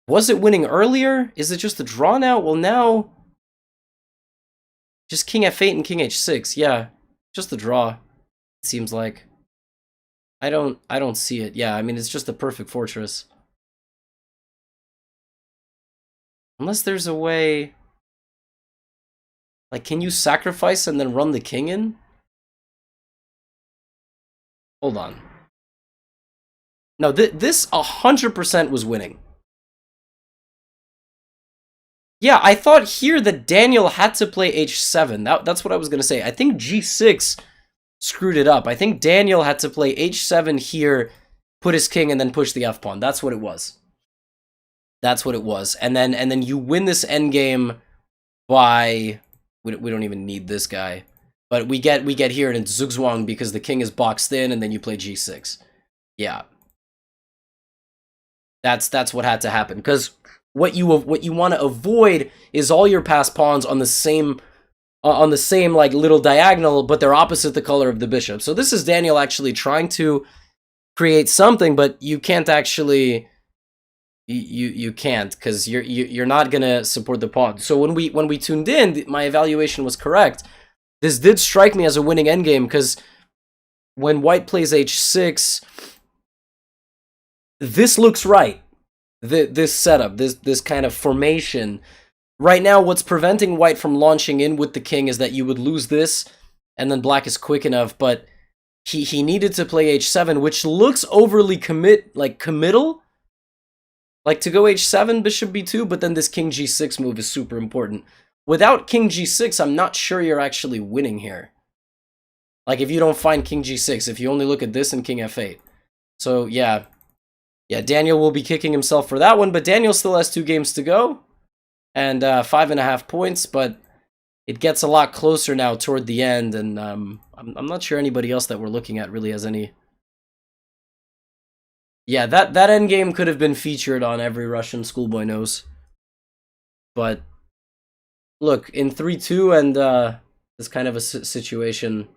was it winning earlier? Is it just a draw now? Well, now just King F8 and King H6. Yeah, just the draw. It seems like. I don't see it. Yeah, I mean it's just a perfect fortress. Unless there's a way... Like, can you sacrifice and then run the king in? Hold on. No, this 100% was winning. Yeah, I thought here that Daniel had to play h7. That's what I was going to say. I think g6 screwed it up. I think Daniel had to play h7 here, put his king, and then push the f-pawn. That's what it was. That's what it was. And then you win this endgame by... We don't even need this guy. But we get here and it's Zugzwang because the king is boxed in and then you play g6. Yeah. That's what had to happen. Because what you want to avoid is all your passed pawns on the same like little diagonal, but they're opposite the color of the bishop. So this is Daniel actually trying to create something, but you can't actually... You can't, because you're not gonna support the pawn. So when we tuned in, my evaluation was correct. This did strike me as a winning endgame because when White plays h6, this looks right. This setup, this kind of formation. Right now, what's preventing White from launching in with the king is that you would lose this, and then Black is quick enough. But he needed to play h7, which looks overly committal. Like, to go h7, bishop b2, but then this king g6 move is super important. Without king g6, I'm not sure you're actually winning here. Like, if you don't find king g6, if you only look at this and king f8. So, yeah. Yeah, Daniel will be kicking himself for that one, but Daniel still has 2 games to go. And 5.5 points, but it gets a lot closer now toward the end, and I'm not sure anybody else that we're looking at really has any... Yeah, that endgame could have been featured on Every Russian Schoolboy Knows. But, look, in 3-2 and this kind of a situation,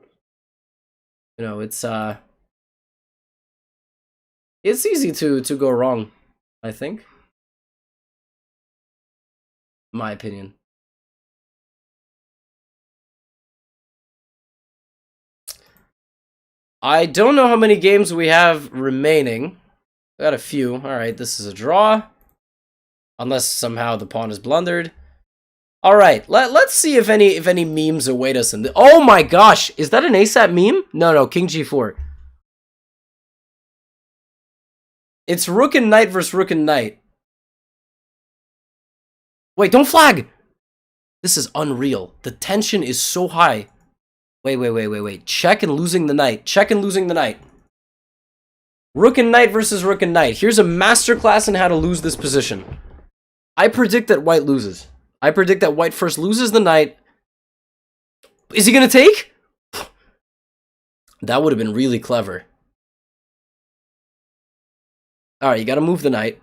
you know, it's easy to go wrong, I think. My opinion. I don't know how many games we have remaining. Got a few. Alright, this is a draw. Unless somehow the pawn is blundered. Alright, let's see if any memes await us in the... Oh my gosh! Is that an ASAP meme? No, King G4. It's Rook and Knight versus Rook and Knight. Wait, don't flag! This is unreal. The tension is so high. Wait. Check and losing the knight. Check and losing the knight. Rook and Knight versus Rook and Knight. Here's a masterclass in how to lose this position. I predict that White loses. I predict that White first loses the knight. Is he gonna take? That would have been really clever. Alright, you gotta move the knight.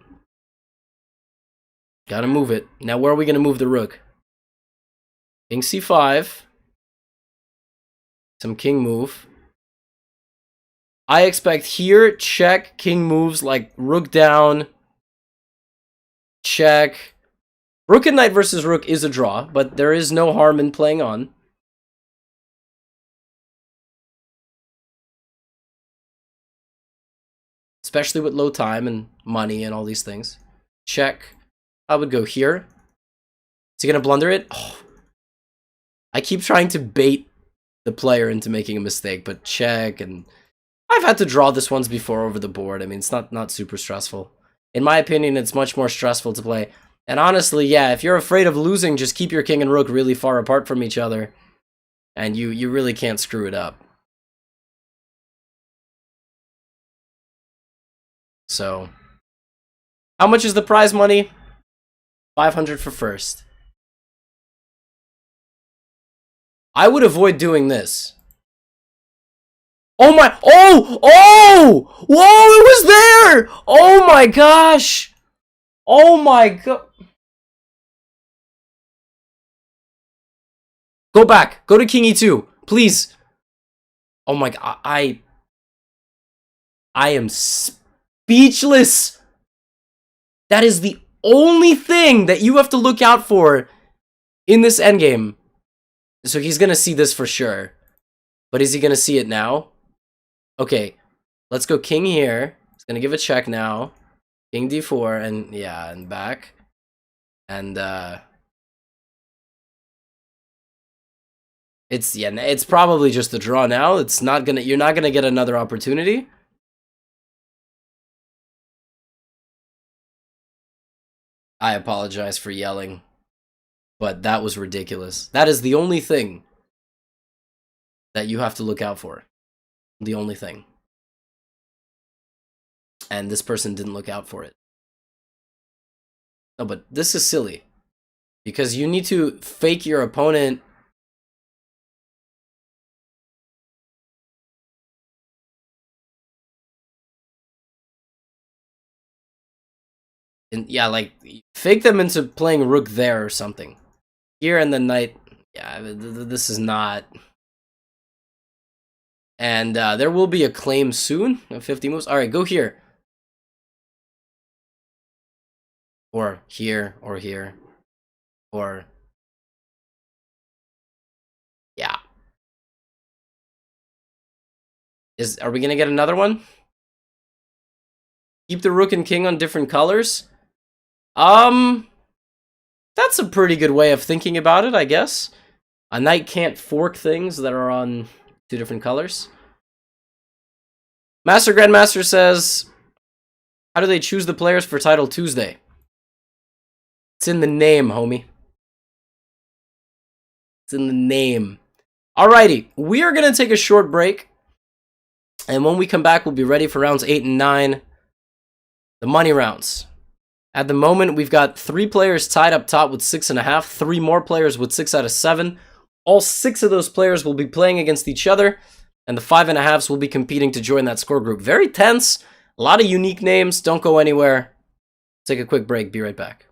Gotta move it. Now where are we gonna move the rook? King c5. Some king move. I expect here, check, king moves like rook down, check. Rook and knight versus rook is a draw, but there is no harm in playing on. Especially with low time and money and all these things. Check. I would go here. Is he gonna blunder it? Oh. I keep trying to bait the player into making a mistake, but check, and I've had to draw this once before over the board. I mean, it's not super stressful. In my opinion, it's much more stressful to play. And honestly, yeah, if you're afraid of losing, just keep your king and rook really far apart from each other, and you really can't screw it up. So, how much is the prize money? 500 for first. I would avoid doing this. Oh my, oh, whoa, it was there. Oh my gosh. Oh my god. Go back, go to king e2, please. Oh my god, I am speechless. That is the only thing that you have to look out for in this endgame. So he's gonna see this for sure. But is he gonna see it now? Okay, let's go king here. He's gonna give a check now. King d4, and yeah, and back. And it's probably just a draw now. It's not gonna, you're not gonna get another opportunity. I apologize for yelling, but that was ridiculous. That is the only thing that you have to look out for. The only thing. And this person didn't look out for it. No, but this is silly. Because you need to fake your opponent. And yeah, like, fake them into playing rook there or something. Here and then knight. Yeah, this is not. And there will be a claim soon of 50 moves. All right, go here. Or here, or here. Or... yeah. Are we gonna get another one? Keep the rook and king on different colors? That's a pretty good way of thinking about it, I guess. A knight can't fork things that are on 2 different colors. Master Grandmaster says, how do they choose the players for Title Tuesday? It's in the name, homie. It's in the name. Alrighty, we are going to take a short break. And when we come back, we'll be ready for rounds 8 and 9. The money rounds. At the moment, we've got 3 players tied up top with 6.5. 3 more players with 6 out of 7. All 6 of those players will be playing against each other. And the 5.5s will be competing to join that score group. Very tense. A lot of unique names. Don't go anywhere. Take a quick break. Be right back.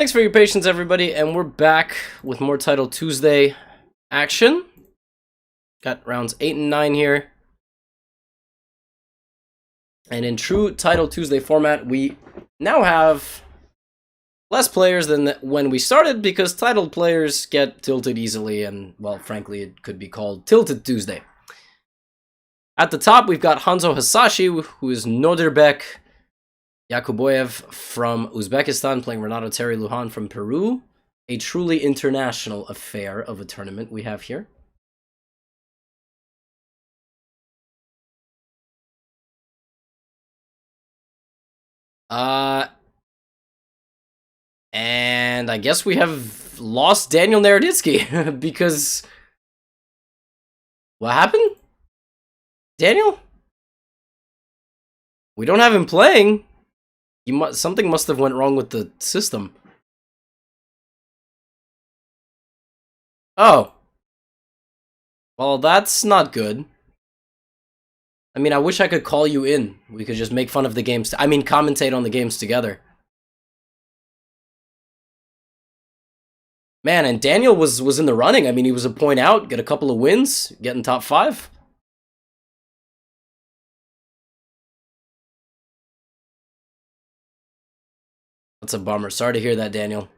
Thanks for your patience, everybody, and we're back with more Title Tuesday action. Got rounds 8 and 9 here. And in true Title Tuesday format, we now have less players than when we started, because titled players get tilted easily, and, well, frankly, it could be called Tilted Tuesday. At the top, we've got Hanzo Hasashi, who is Nordirbek Yakuboyev from Uzbekistan, playing Renato Terry Lujan from Peru. A truly international affair of a tournament we have here. And I guess we have lost Daniel Naroditsky, because... What happened? Daniel? We don't have him playing. Something must have went wrong with the system. Oh. Well, that's not good. I mean, I wish I could call you in. We could just make fun of the games. I mean, commentate on the games together. Man, and Daniel was in the running. I mean, he was a point out, get a couple of wins, get in top 5. That's a bummer. Sorry to hear that, Daniel.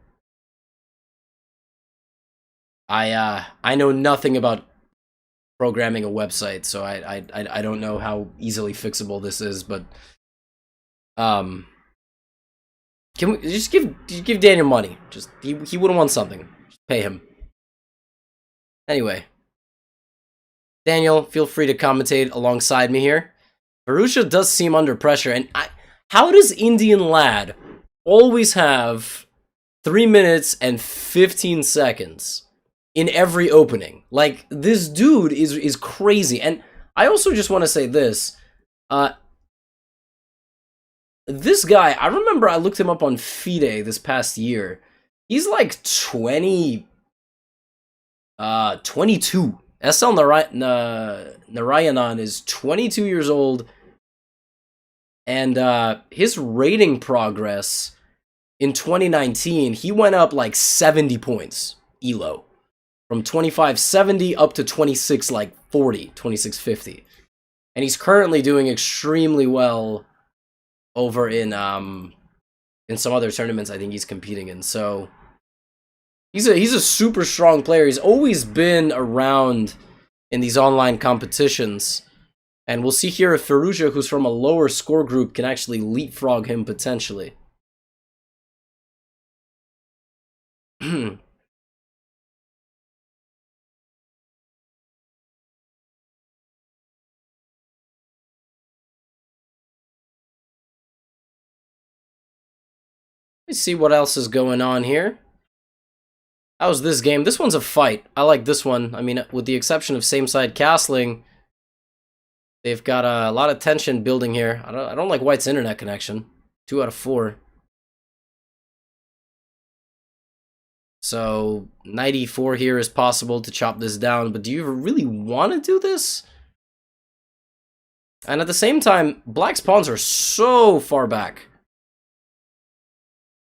I know nothing about programming a website, so I don't know how easily fixable this is, but can we just give Daniel money? Just he wouldn't want something. Just pay him. Anyway, Daniel, feel free to commentate alongside me here. Varusha does seem under pressure, and how does Indian Lad always have 3 minutes and 15 seconds in every opening? Like, this dude is crazy. And I also just want to say this. This guy, I remember I looked him up on FIDE this past year. He's like 22. SL Narayanan is 22 years old. And his rating progress in 2019, he went up like 70 points, ELO. From 2570 up to 2640, 2650. And he's currently doing extremely well over in some other tournaments I think he's competing in. So he's a super strong player. He's always been around in these online competitions. And we'll see here if Firouzja, who's from a lower score group, can actually leapfrog him potentially. Let's see what else is going on here. How's this game? This one's a fight. I like this one. I mean, with the exception of same-side castling, they've got a lot of tension building here. I don't like White's internet connection. 2 out of 4. So, 94 here is possible to chop this down, but do you really want to do this? And at the same time, Black's pawns are so far back.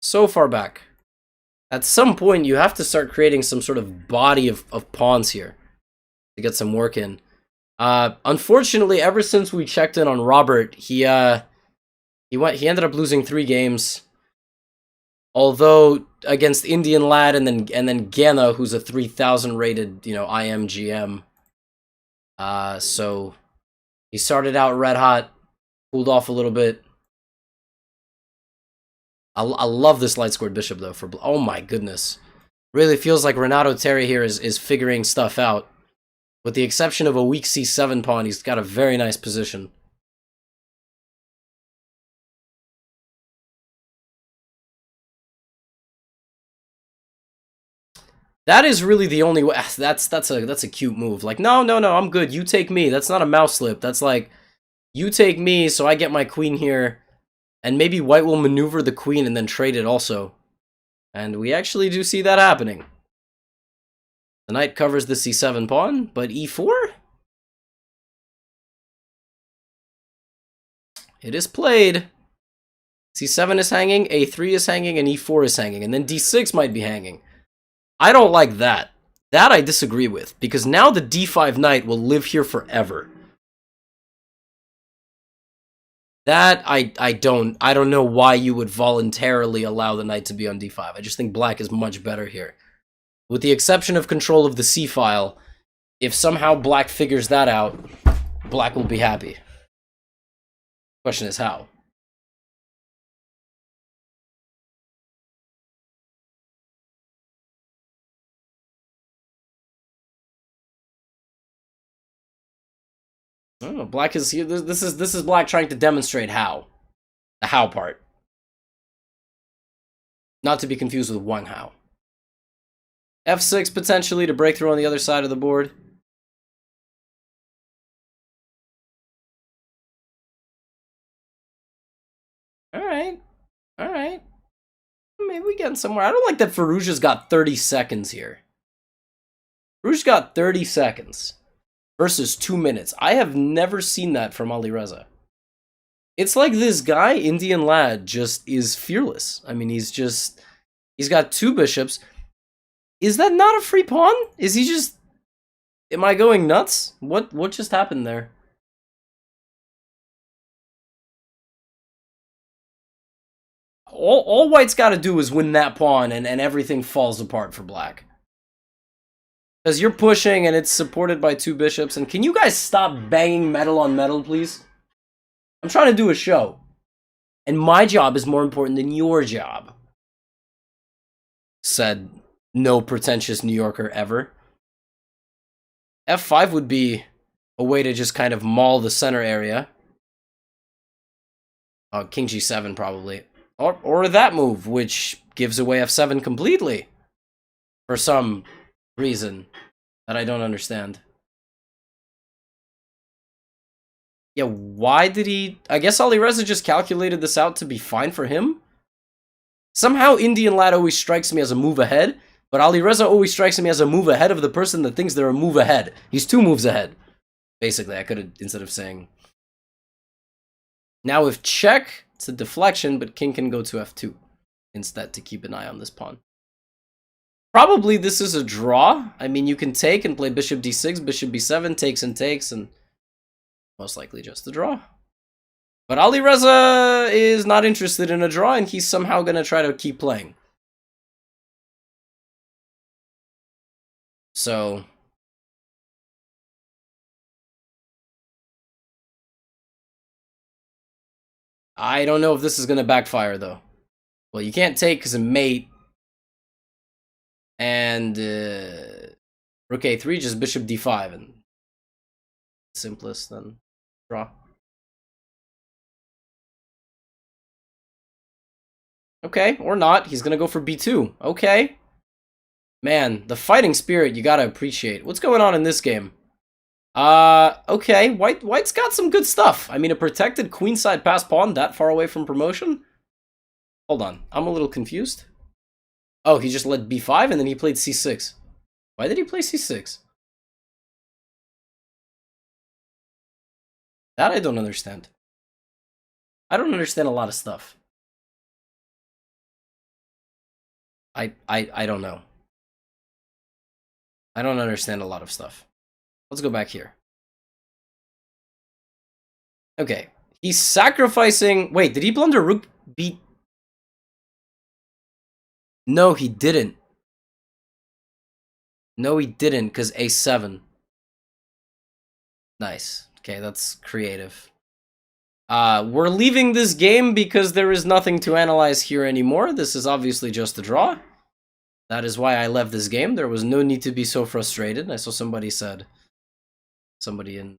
So far back. At some point, you have to start creating some sort of body of pawns here to get some work in. Unfortunately, ever since we checked in on Robert, he ended up losing 3 games. Although against Indian Lad and then Gena, who's a 3000 rated, IM GM. So he started out red hot, cooled off a little bit. I love this light scored bishop though. Oh my goodness, really feels like Renato Terry here is figuring stuff out. With the exception of a weak c7 pawn, he's got a very nice position. That is really the only way. That's a cute move. Like, no, I'm good. You take me. That's not a mouse slip. That's like, you take me, so I get my queen here, and maybe White will maneuver the queen and then trade it also. And we actually do see that happening. The knight covers the c7 pawn, but e4? It is played. C7 is hanging, A3 is hanging, and E4 is hanging, and then D6 might be hanging. I don't like that. That I disagree with, because now the D5 knight will live here forever. That I don't know why you would voluntarily allow the knight to be on D5. I just think black is much better here. With the exception of control of the C file, if somehow black figures that out, black will be happy. Question is how. I don't know. Black is here. This is black trying to demonstrate how. The how part. Not to be confused with Wang Hao. F6 potentially to break through on the other side of the board. Alright. Alright. Maybe we get somewhere. I don't like that Firouzja's got 30 seconds here. Firouzja got 30 seconds versus 2 minutes. I have never seen that from Alireza. It's like this guy, Indian lad, just is fearless. I mean, he's got 2 bishops. Is that not a free pawn? Is he just... Am I going nuts? What just happened there? All white's got to do is win that pawn, and everything falls apart for black. Because you're pushing, and it's supported by 2 bishops. And can you guys stop banging metal on metal, please? I'm trying to do a show. And my job is more important than your job. Said no pretentious New Yorker ever. F5 would be a way to just kind of maul the center area. King G7 probably. Or that move, which gives away F7 completely. For some reason that I don't understand. Yeah, why did he... I guess Alireza just calculated this out to be fine for him? Somehow Indian lad always strikes me as a move ahead, but Alireza always strikes me as a move ahead of the person that thinks they're a move ahead. He's 2 moves ahead. Basically, I could have, instead of saying... Now if check, it's a deflection, but king can go to F2 instead to keep an eye on this pawn. Probably this is a draw. I mean, you can take and play bishop D6, bishop B7, takes and most likely just a draw. But Alireza is not interested in a draw, and he's somehow going to try to keep playing. So... I don't know if this is going to backfire, though. Well, you can't take because of mate. And rook A3, just bishop D5. And simplest, then draw. Okay, or not. He's going to go for B2. Okay. Man, the fighting spirit you got to appreciate. What's going on in this game? Okay, White's got some good stuff. I mean, a protected queenside pass pawn that far away from promotion? Hold on, I'm a little confused. Oh, he just led B5 and then he played C6. Why did he play C6? That I don't understand. I don't understand a lot of stuff. I don't know. I don't understand a lot of stuff. Let's go back here. Okay. He's sacrificing... Wait, did he blunder rook B... No, he didn't. No, he didn't, because A7. Nice. Okay, that's creative. We're leaving this game because there is nothing to analyze here anymore. This is obviously just a draw. That is why I left this game. There was no need to be so frustrated. I saw somebody said... Somebody in...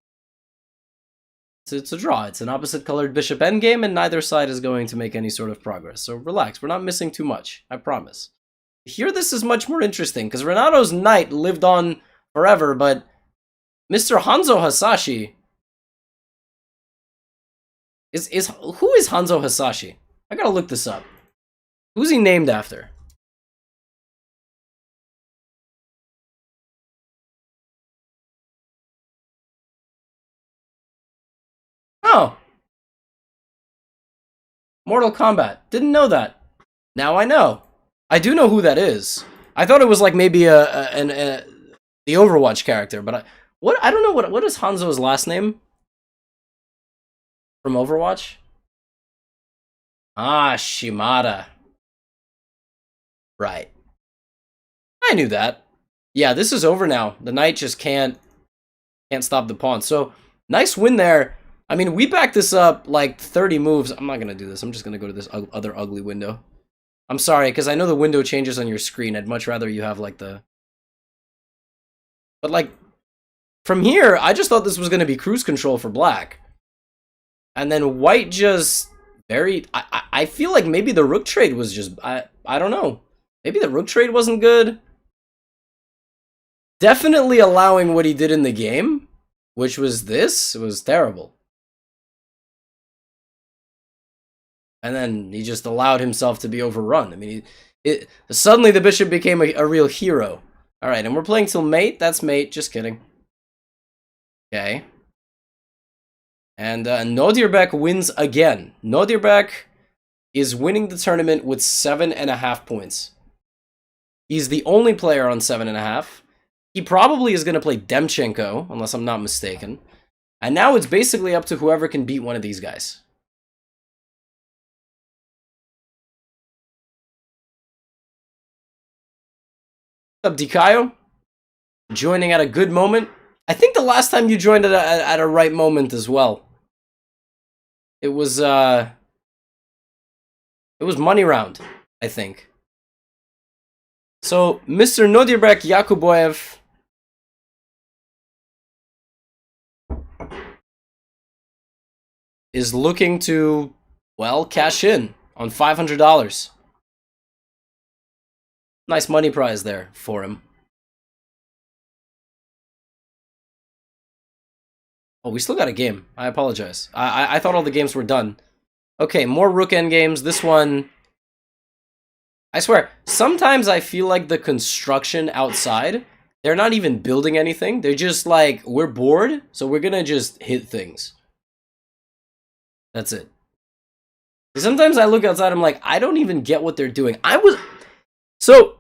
It's a draw. It's an opposite colored bishop endgame, and neither side is going to make any sort of progress. So relax. We're not missing too much. I promise. Here, this is much more interesting, because Renato's knight lived on forever, but Mr. Hanzo Hasashi... Who is Hanzo Hasashi? I gotta look this up. Who's he named after? Oh. Mortal Kombat. Didn't know that. Now I know. I do know who that is. I thought it was like maybe the Overwatch character, but I don't know what is Hanzo's last name from Overwatch? Ah, Shimada. Right. I knew that. Yeah, this is over now. The knight just can't stop the pawn. So, nice win there. I mean, we backed this up like 30 moves. I'm not going to do this. I'm just going to go to this other ugly window. I'm sorry, because I know the window changes on your screen. I'd much rather you have like the... But like, from here, I just thought this was going to be cruise control for black. And then white just very... I feel like maybe the rook trade was just... I don't know. Maybe the rook trade wasn't good. Definitely allowing what he did in the game, which was this. It was terrible. And then he just allowed himself to be overrun. I mean, suddenly the bishop became a real hero. All right, and we're playing till mate. That's mate. Just kidding. Okay. And Nodirbek wins again. Nodirbek is winning the tournament with 7.5 points. He's the only player on 7.5. He probably is going to play Demchenko, unless I'm not mistaken. And now it's basically up to whoever can beat one of these guys. What's up, Dikayo? Joining at a good moment. I think the last time you joined at a right moment as well. It was money round, I think. So, Mr. Nodirbek Yakuboyev is looking to, well, cash in on $500. Nice money prize there for him. Oh, we still got a game. I apologize. I thought all the games were done. Okay, more rook endgames. This one... I swear, sometimes I feel like the construction outside, they're not even building anything. They're just like, we're bored, so we're gonna just hit things. That's it. Sometimes I look outside, I'm like, I don't even get what they're doing. So,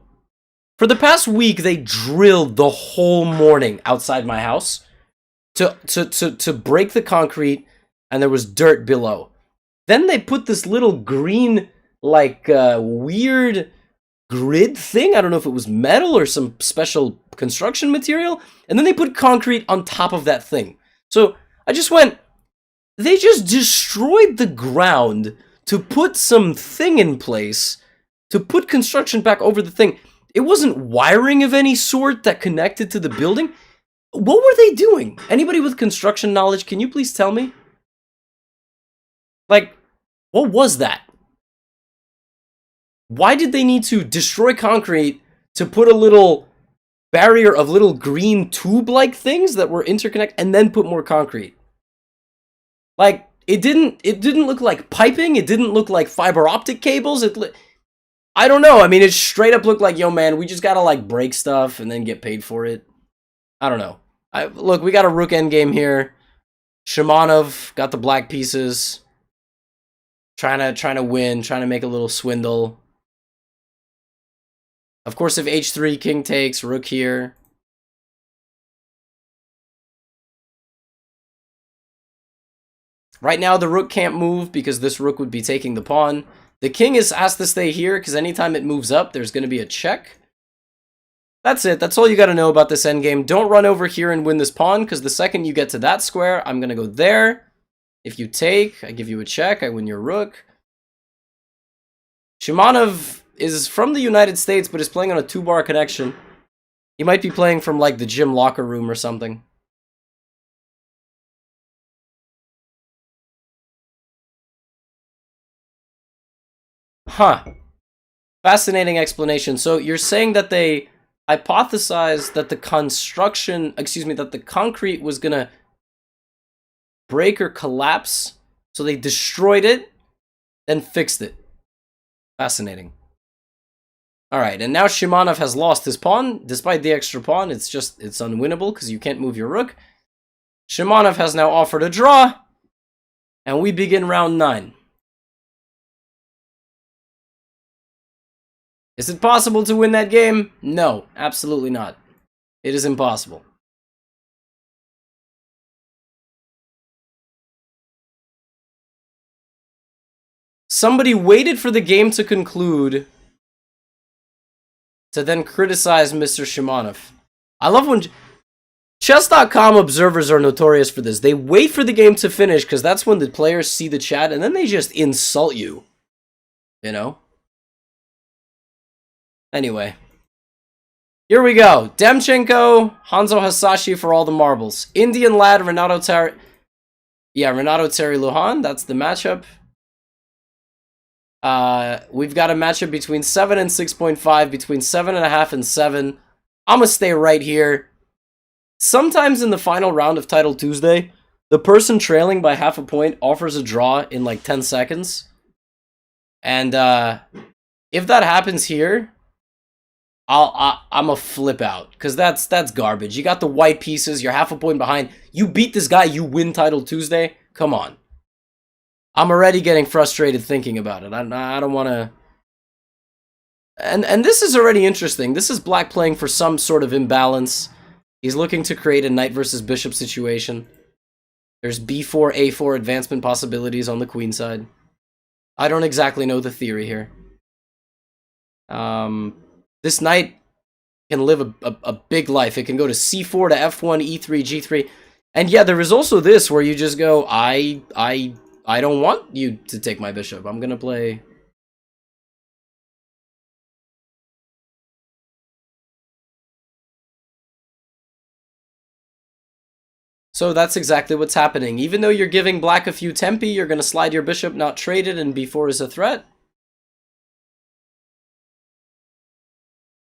for the past week, they drilled the whole morning outside my house to break the concrete, and there was dirt below. Then they put this little green, like, weird grid thing. I don't know if it was metal or some special construction material. And then they put concrete on top of that thing. So, I just went, they just destroyed the ground to put some thing in place, to put construction back over the thing. It wasn't wiring of any sort that connected to the building. What were they doing? Anybody with construction knowledge, can you please tell me? Like, what was that? Why did they need to destroy concrete to put a little barrier of little green tube-like things that were interconnected and then put more concrete? Like, it didn't look like piping. It didn't look like fiber optic cables. I don't know. I mean, it straight up looked like, yo, man, we just gotta, like, break stuff and then get paid for it. I don't know. Look, we got a rook endgame here. Shimanov got the black pieces. Trying to win, trying to make a little swindle. Of course, if h3, king takes, rook here. Right now, the rook can't move because this rook would be taking the pawn. The king has to stay here because anytime it moves up, there's going to be a check. That's it. That's all you got to know about this endgame. Don't run over here and win this pawn because the second you get to that square, I'm going to go there. If you take, I give you a check. I win your rook. Shimanov is from the United States, but is playing on a 2-bar connection. He might be playing from, like, the gym locker room or something. Huh. Fascinating explanation. So you're saying that they hypothesized that the that the concrete was gonna break or collapse, so they destroyed it, then fixed it. Fascinating. Alright, and now Shimanov has lost his pawn. Despite the extra pawn, it's unwinnable because you can't move your rook. Shimanov has now offered a draw, and we begin round 9. Is it possible to win that game? No, absolutely not. It is impossible. Somebody waited for the game to conclude to then criticize Mr. Shimonov. I love when Chess.com observers are notorious for this. They wait for the game to finish because that's when the players see the chat and then they just insult you. You know? Anyway. Here we go. Demchenko, Hanzo Hasashi for all the marbles. Indian lad, Renato Terry. Yeah, Renato Terry Lujan. That's the matchup. We've got a matchup between 7 and 6.5, between 7.5 and 7. I'm gonna stay right here. Sometimes in the final round of Title Tuesday, the person trailing by half a point offers a draw in like 10 seconds. And if that happens here, I'm a flip out because that's garbage. You got the white pieces, you're half a point behind. You beat this guy, you win Title Tuesday. Come on. I'm already getting frustrated thinking about it. I don't want to. And this is already interesting. This is black playing for some sort of imbalance. He's looking to create a knight versus bishop situation. There's b4, a4 advancement possibilities on the queen side. I don't exactly know the theory here. This knight can live a big life. It can go to c4 to f1, e3, g3. And yeah, there is also this where you just go, I don't want you to take my bishop. I'm gonna play... So that's exactly what's happening. Even though you're giving black a few tempi, you're gonna slide your bishop, not trade it, and b4 is a threat.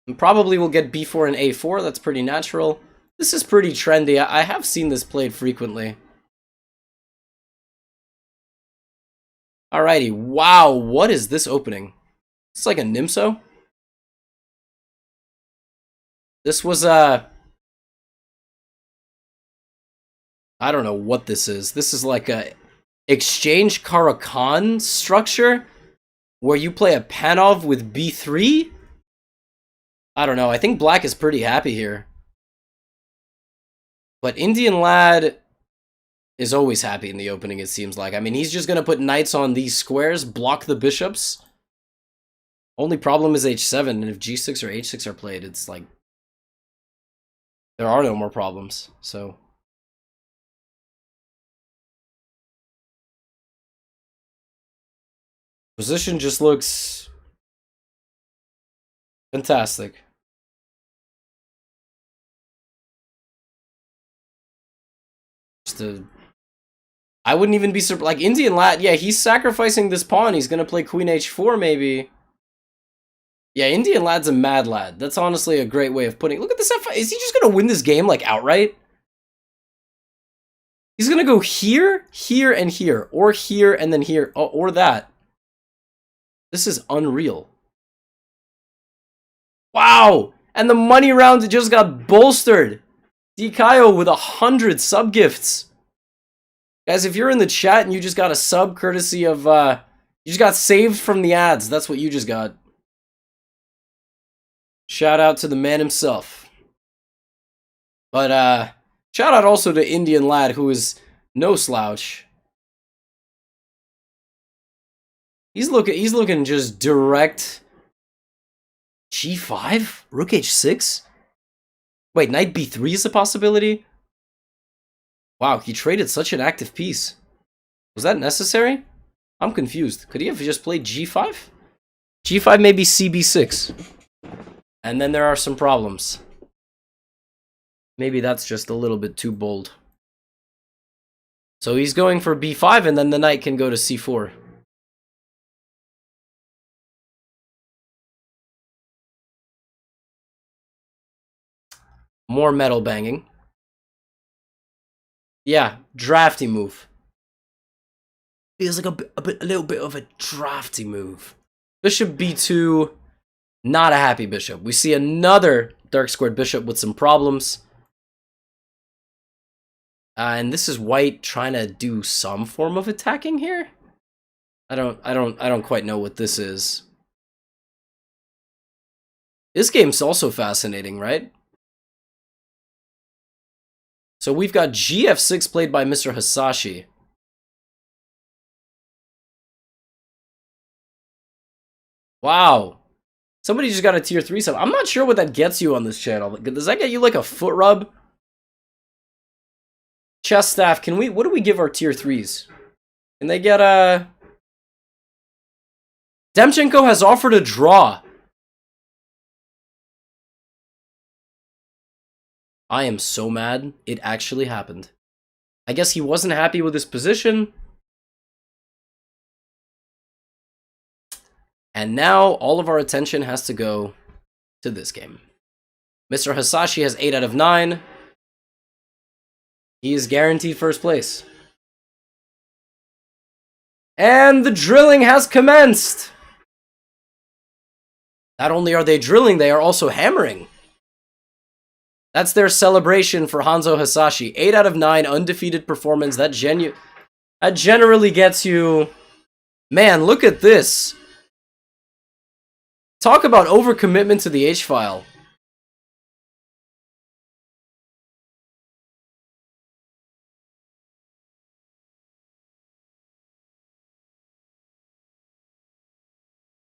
And probably we'll get b4 and a4, that's pretty natural. This is pretty trendy. I have seen this played frequently. Alrighty, wow, what is this opening? It's like a Nimso? This was a... I don't know what this is. This is like a exchange Caro-Kann structure where you play a Panov with b3? I don't know, I think black is pretty happy here. But Indian lad is always happy in the opening, it seems like. I mean, he's just going to put knights on these squares, block the bishops. Only problem is h7, and if g6 or h6 are played, it's like... there are no more problems, so... Position just looks... fantastic. I wouldn't even be surprised. Like, Indian lad, yeah, he's sacrificing this pawn. He's gonna play queen h4, maybe. Yeah, Indian lad's a mad lad. That's honestly a great way of putting... Look at this f5. Is he just gonna win this game, like, outright? He's gonna go here, here, and here. Or here, and then here. Or that. This is unreal. Wow! And the money round just got bolstered. DKio with 100 sub-gifts. Guys, if you're in the chat and you just got a sub courtesy of, you just got saved from the ads. That's what you just got. Shout out to the man himself. But, shout out also to Indian lad, who is no slouch. He's looking just direct. G5? Rook h6? Wait, knight b3 is a possibility? Wow, he traded such an active piece. Was that necessary? I'm confused. Could he have just played g5? g5 maybe cb6. And then there are some problems. Maybe that's just a little bit too bold. So he's going for b5 and then the knight can go to c4. More metal banging. Yeah, drafty move. Feels like a little bit of a drafty move. Bishop b2, not a happy bishop. We see another dark squared bishop with some problems. And this is white trying to do some form of attacking here. I don't quite know what this is. This game's also fascinating, right? So we've got GF6 played by Mr. Hasashi. Wow. Somebody just got a tier 3 sub. I'm not sure what that gets you on this channel. Does that get you like a foot rub? Chess staff, can we, what do we give our tier 3s? Can they get a... Demchenko has offered a draw. I am so mad it actually happened. I guess he wasn't happy with his position. And now all of our attention has to go to this game. Mr. Hasashi has 8 out of 9. He is guaranteed first place. And the drilling has commenced. Not only are they drilling, they are also hammering. That's their celebration for Hanzo Hasashi. 8 out of 9, undefeated performance. That generally gets you... Man, look at this. Talk about overcommitment to the H-file.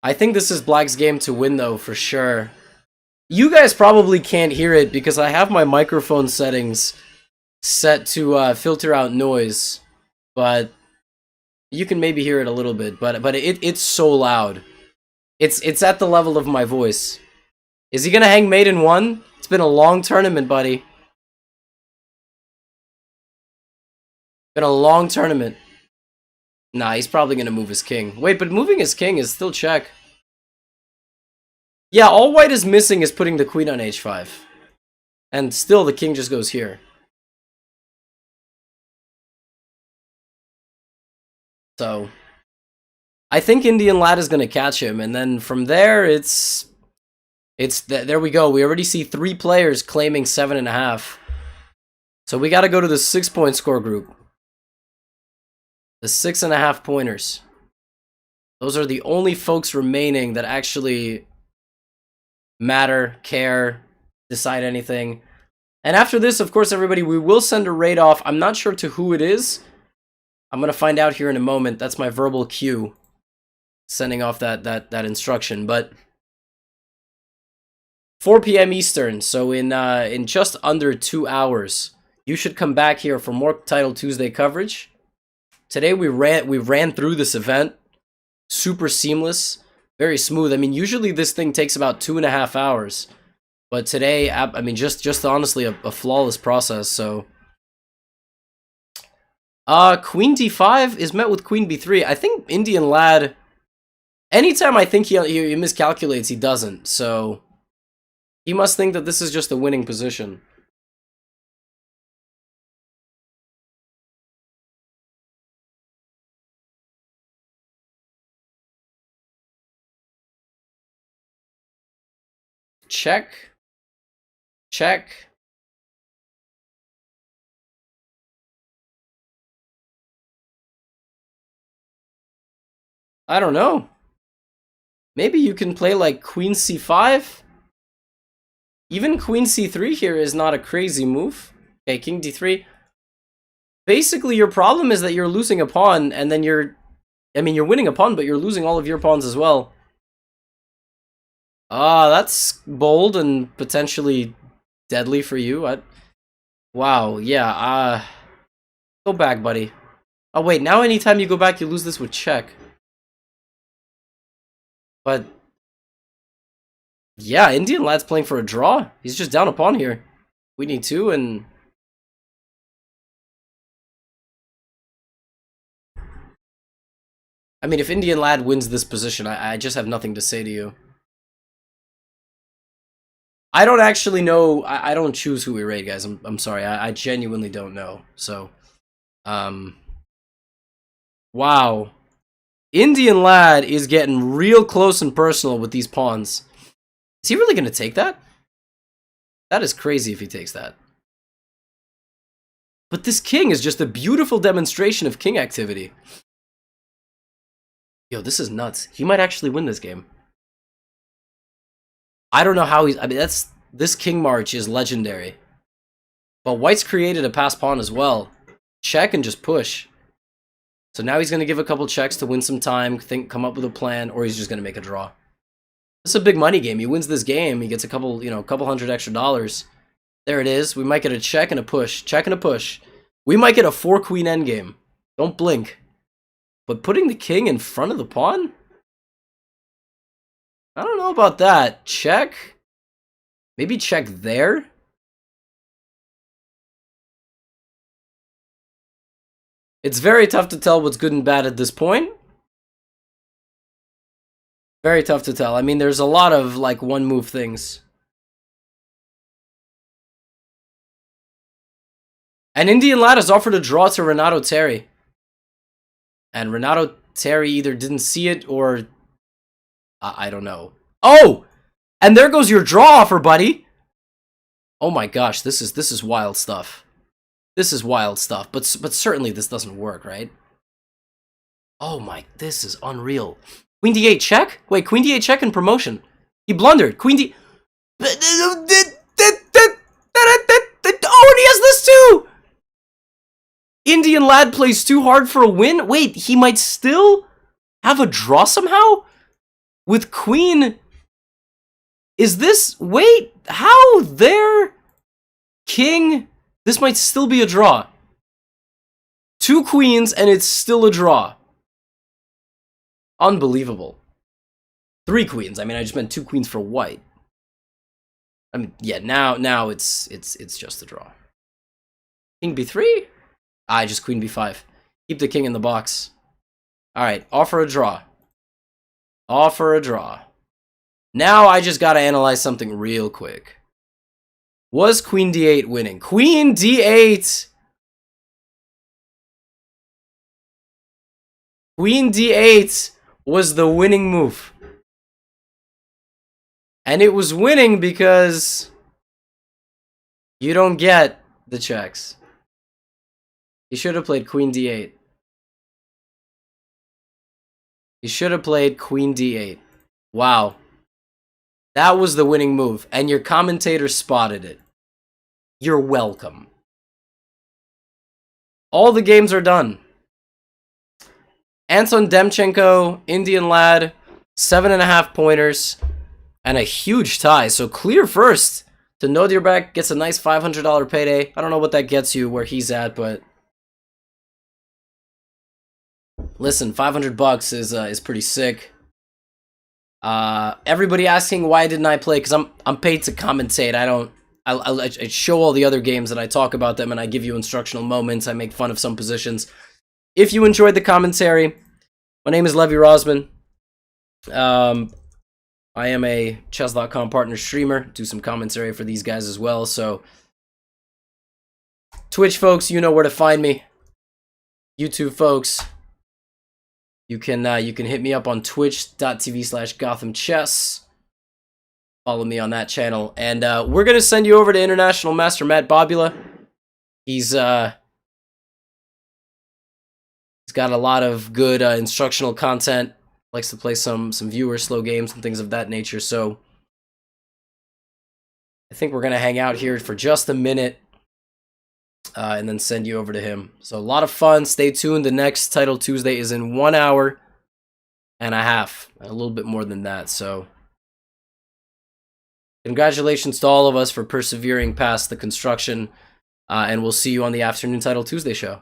I think this is Black's game to win, though, for sure. You guys probably can't hear it because I have my microphone settings set to filter out noise, but you can maybe hear it a little bit. But it's so loud. It's at the level of my voice. Is he gonna hang mate in 1? It's been a long tournament, buddy. Been a long tournament. Nah, he's probably gonna move his king. Wait, but moving his king is still check. Yeah, all white is missing is putting the queen on h5. And still the king just goes here. So, I think Indian Lad is going to catch him, and then from there, there we go. We already see 3 players claiming 7.5. So we got to go to the 6-point score group. The 6.5 pointers. Those are the only folks remaining that actually matter, care, decide anything. And after this, of course, everybody, we will send a raid off. I'm not sure to who it is. I'm going to find out here in a moment. That's my verbal cue. Sending off that instruction. But 4 p.m. Eastern, so in just under 2 hours, you should come back here for more Title Tuesday coverage. Today we ran through this event. Super seamless. Very smooth. I mean, usually this thing takes about 2.5 hours. But today, I mean, just honestly a flawless process, so... Queen d5 is met with Queen b3. I think Indian Lad... Anytime I think he miscalculates, he doesn't, so... He must think that this is just a winning position. Check. Check. I don't know. Maybe you can play like Queen c5? Even Queen c3 here is not a crazy move. Okay, King d3. Basically, your problem is that you're losing a pawn, and then you're winning a pawn, but you're losing all of your pawns as well. That's bold and potentially deadly for you. Wow, yeah, go back, buddy. Oh, wait, now anytime you go back, you lose this with check. But... yeah, Indian Lad's playing for a draw. He's just down a pawn here. We need 2, and... I mean, if Indian Lad wins this position, I just have nothing to say to you. I don't actually know. I don't choose who we raid, guys. I'm sorry. I genuinely don't know. So, wow. Indian Lad is getting real close and personal with these pawns. Is he really going to take that? That is crazy if he takes that. But this king is just a beautiful demonstration of king activity. Yo, this is nuts. He might actually win this game. I don't know how he's... I mean, this king march is legendary. But white's created a pass pawn as well. Check and just push. So now he's going to give a couple checks to win some time, come up with a plan, or he's just going to make a draw. It's a big money game. He wins this game, he gets a couple hundred extra dollars. There it is. We might get a check and a push. Check and a push. We might get a 4-queen endgame. Don't blink. But putting the king in front of the pawn? I don't know about that. Check? Maybe check there? It's very tough to tell what's good and bad at this point. Very tough to tell. I mean, there's a lot of, like, one-move things. And Indian Lad has offered a draw to Renato Terry. And Renato Terry either didn't see it or... I don't know. Oh! And there goes your draw offer, buddy! Oh my gosh, this is wild stuff. This is wild stuff, but certainly this doesn't work, right? Oh my, this is unreal. Queen d8 check? Wait, queen d8 check and promotion. He blundered. Queen d... Oh, and he has this too! Indian Lad plays too hard for a win? Wait, he might still have a draw somehow? With queen... Is this... Wait, how there? King... This might still be a draw. 2 queens and it's still a draw. Unbelievable. 3 queens. I mean, I just meant 2 queens for white. I mean, yeah, now it's just a draw. King b3? Just queen b5. Keep the king in the box. Alright, offer a draw. Offer a draw. Now I just gotta analyze something real quick. Was queen d8 winning? Queen d8! Queen d8 was the winning move. And it was winning because you don't get the checks. He should have played queen d8. He should have played queen d8. Wow. That was the winning move, and your commentator spotted it. You're welcome. All the games are done. Anton Demchenko, Indian Lad, 7.5 pointers, and a huge tie. So clear first to Nodirbek, gets a nice $500 payday. I don't know what that gets you where he's at, but listen, $500 is pretty sick. Everybody asking why didn't I play? Because I'm paid to commentate. I show all the other games and I talk about them and I give you instructional moments. I make fun of some positions. If you enjoyed the commentary, my name is Levy Rozman. I am a Chess.com partner streamer. Do some commentary for these guys as well. So Twitch folks, you know where to find me. YouTube folks, you can hit me up on twitch.tv/GothamChess. Follow me on that channel. And we're going to send you over to International Master Matt Bobula. He's got a lot of good instructional content. Likes to play some viewer slow games and things of that nature. So I think we're going to hang out here for just a minute and then send you over to him. So a lot of fun. Stay tuned. The next Title Tuesday is in 1 hour and a half. A little bit more than that. So congratulations to all of us for persevering past the construction, and we'll see you on the afternoon Title Tuesday show.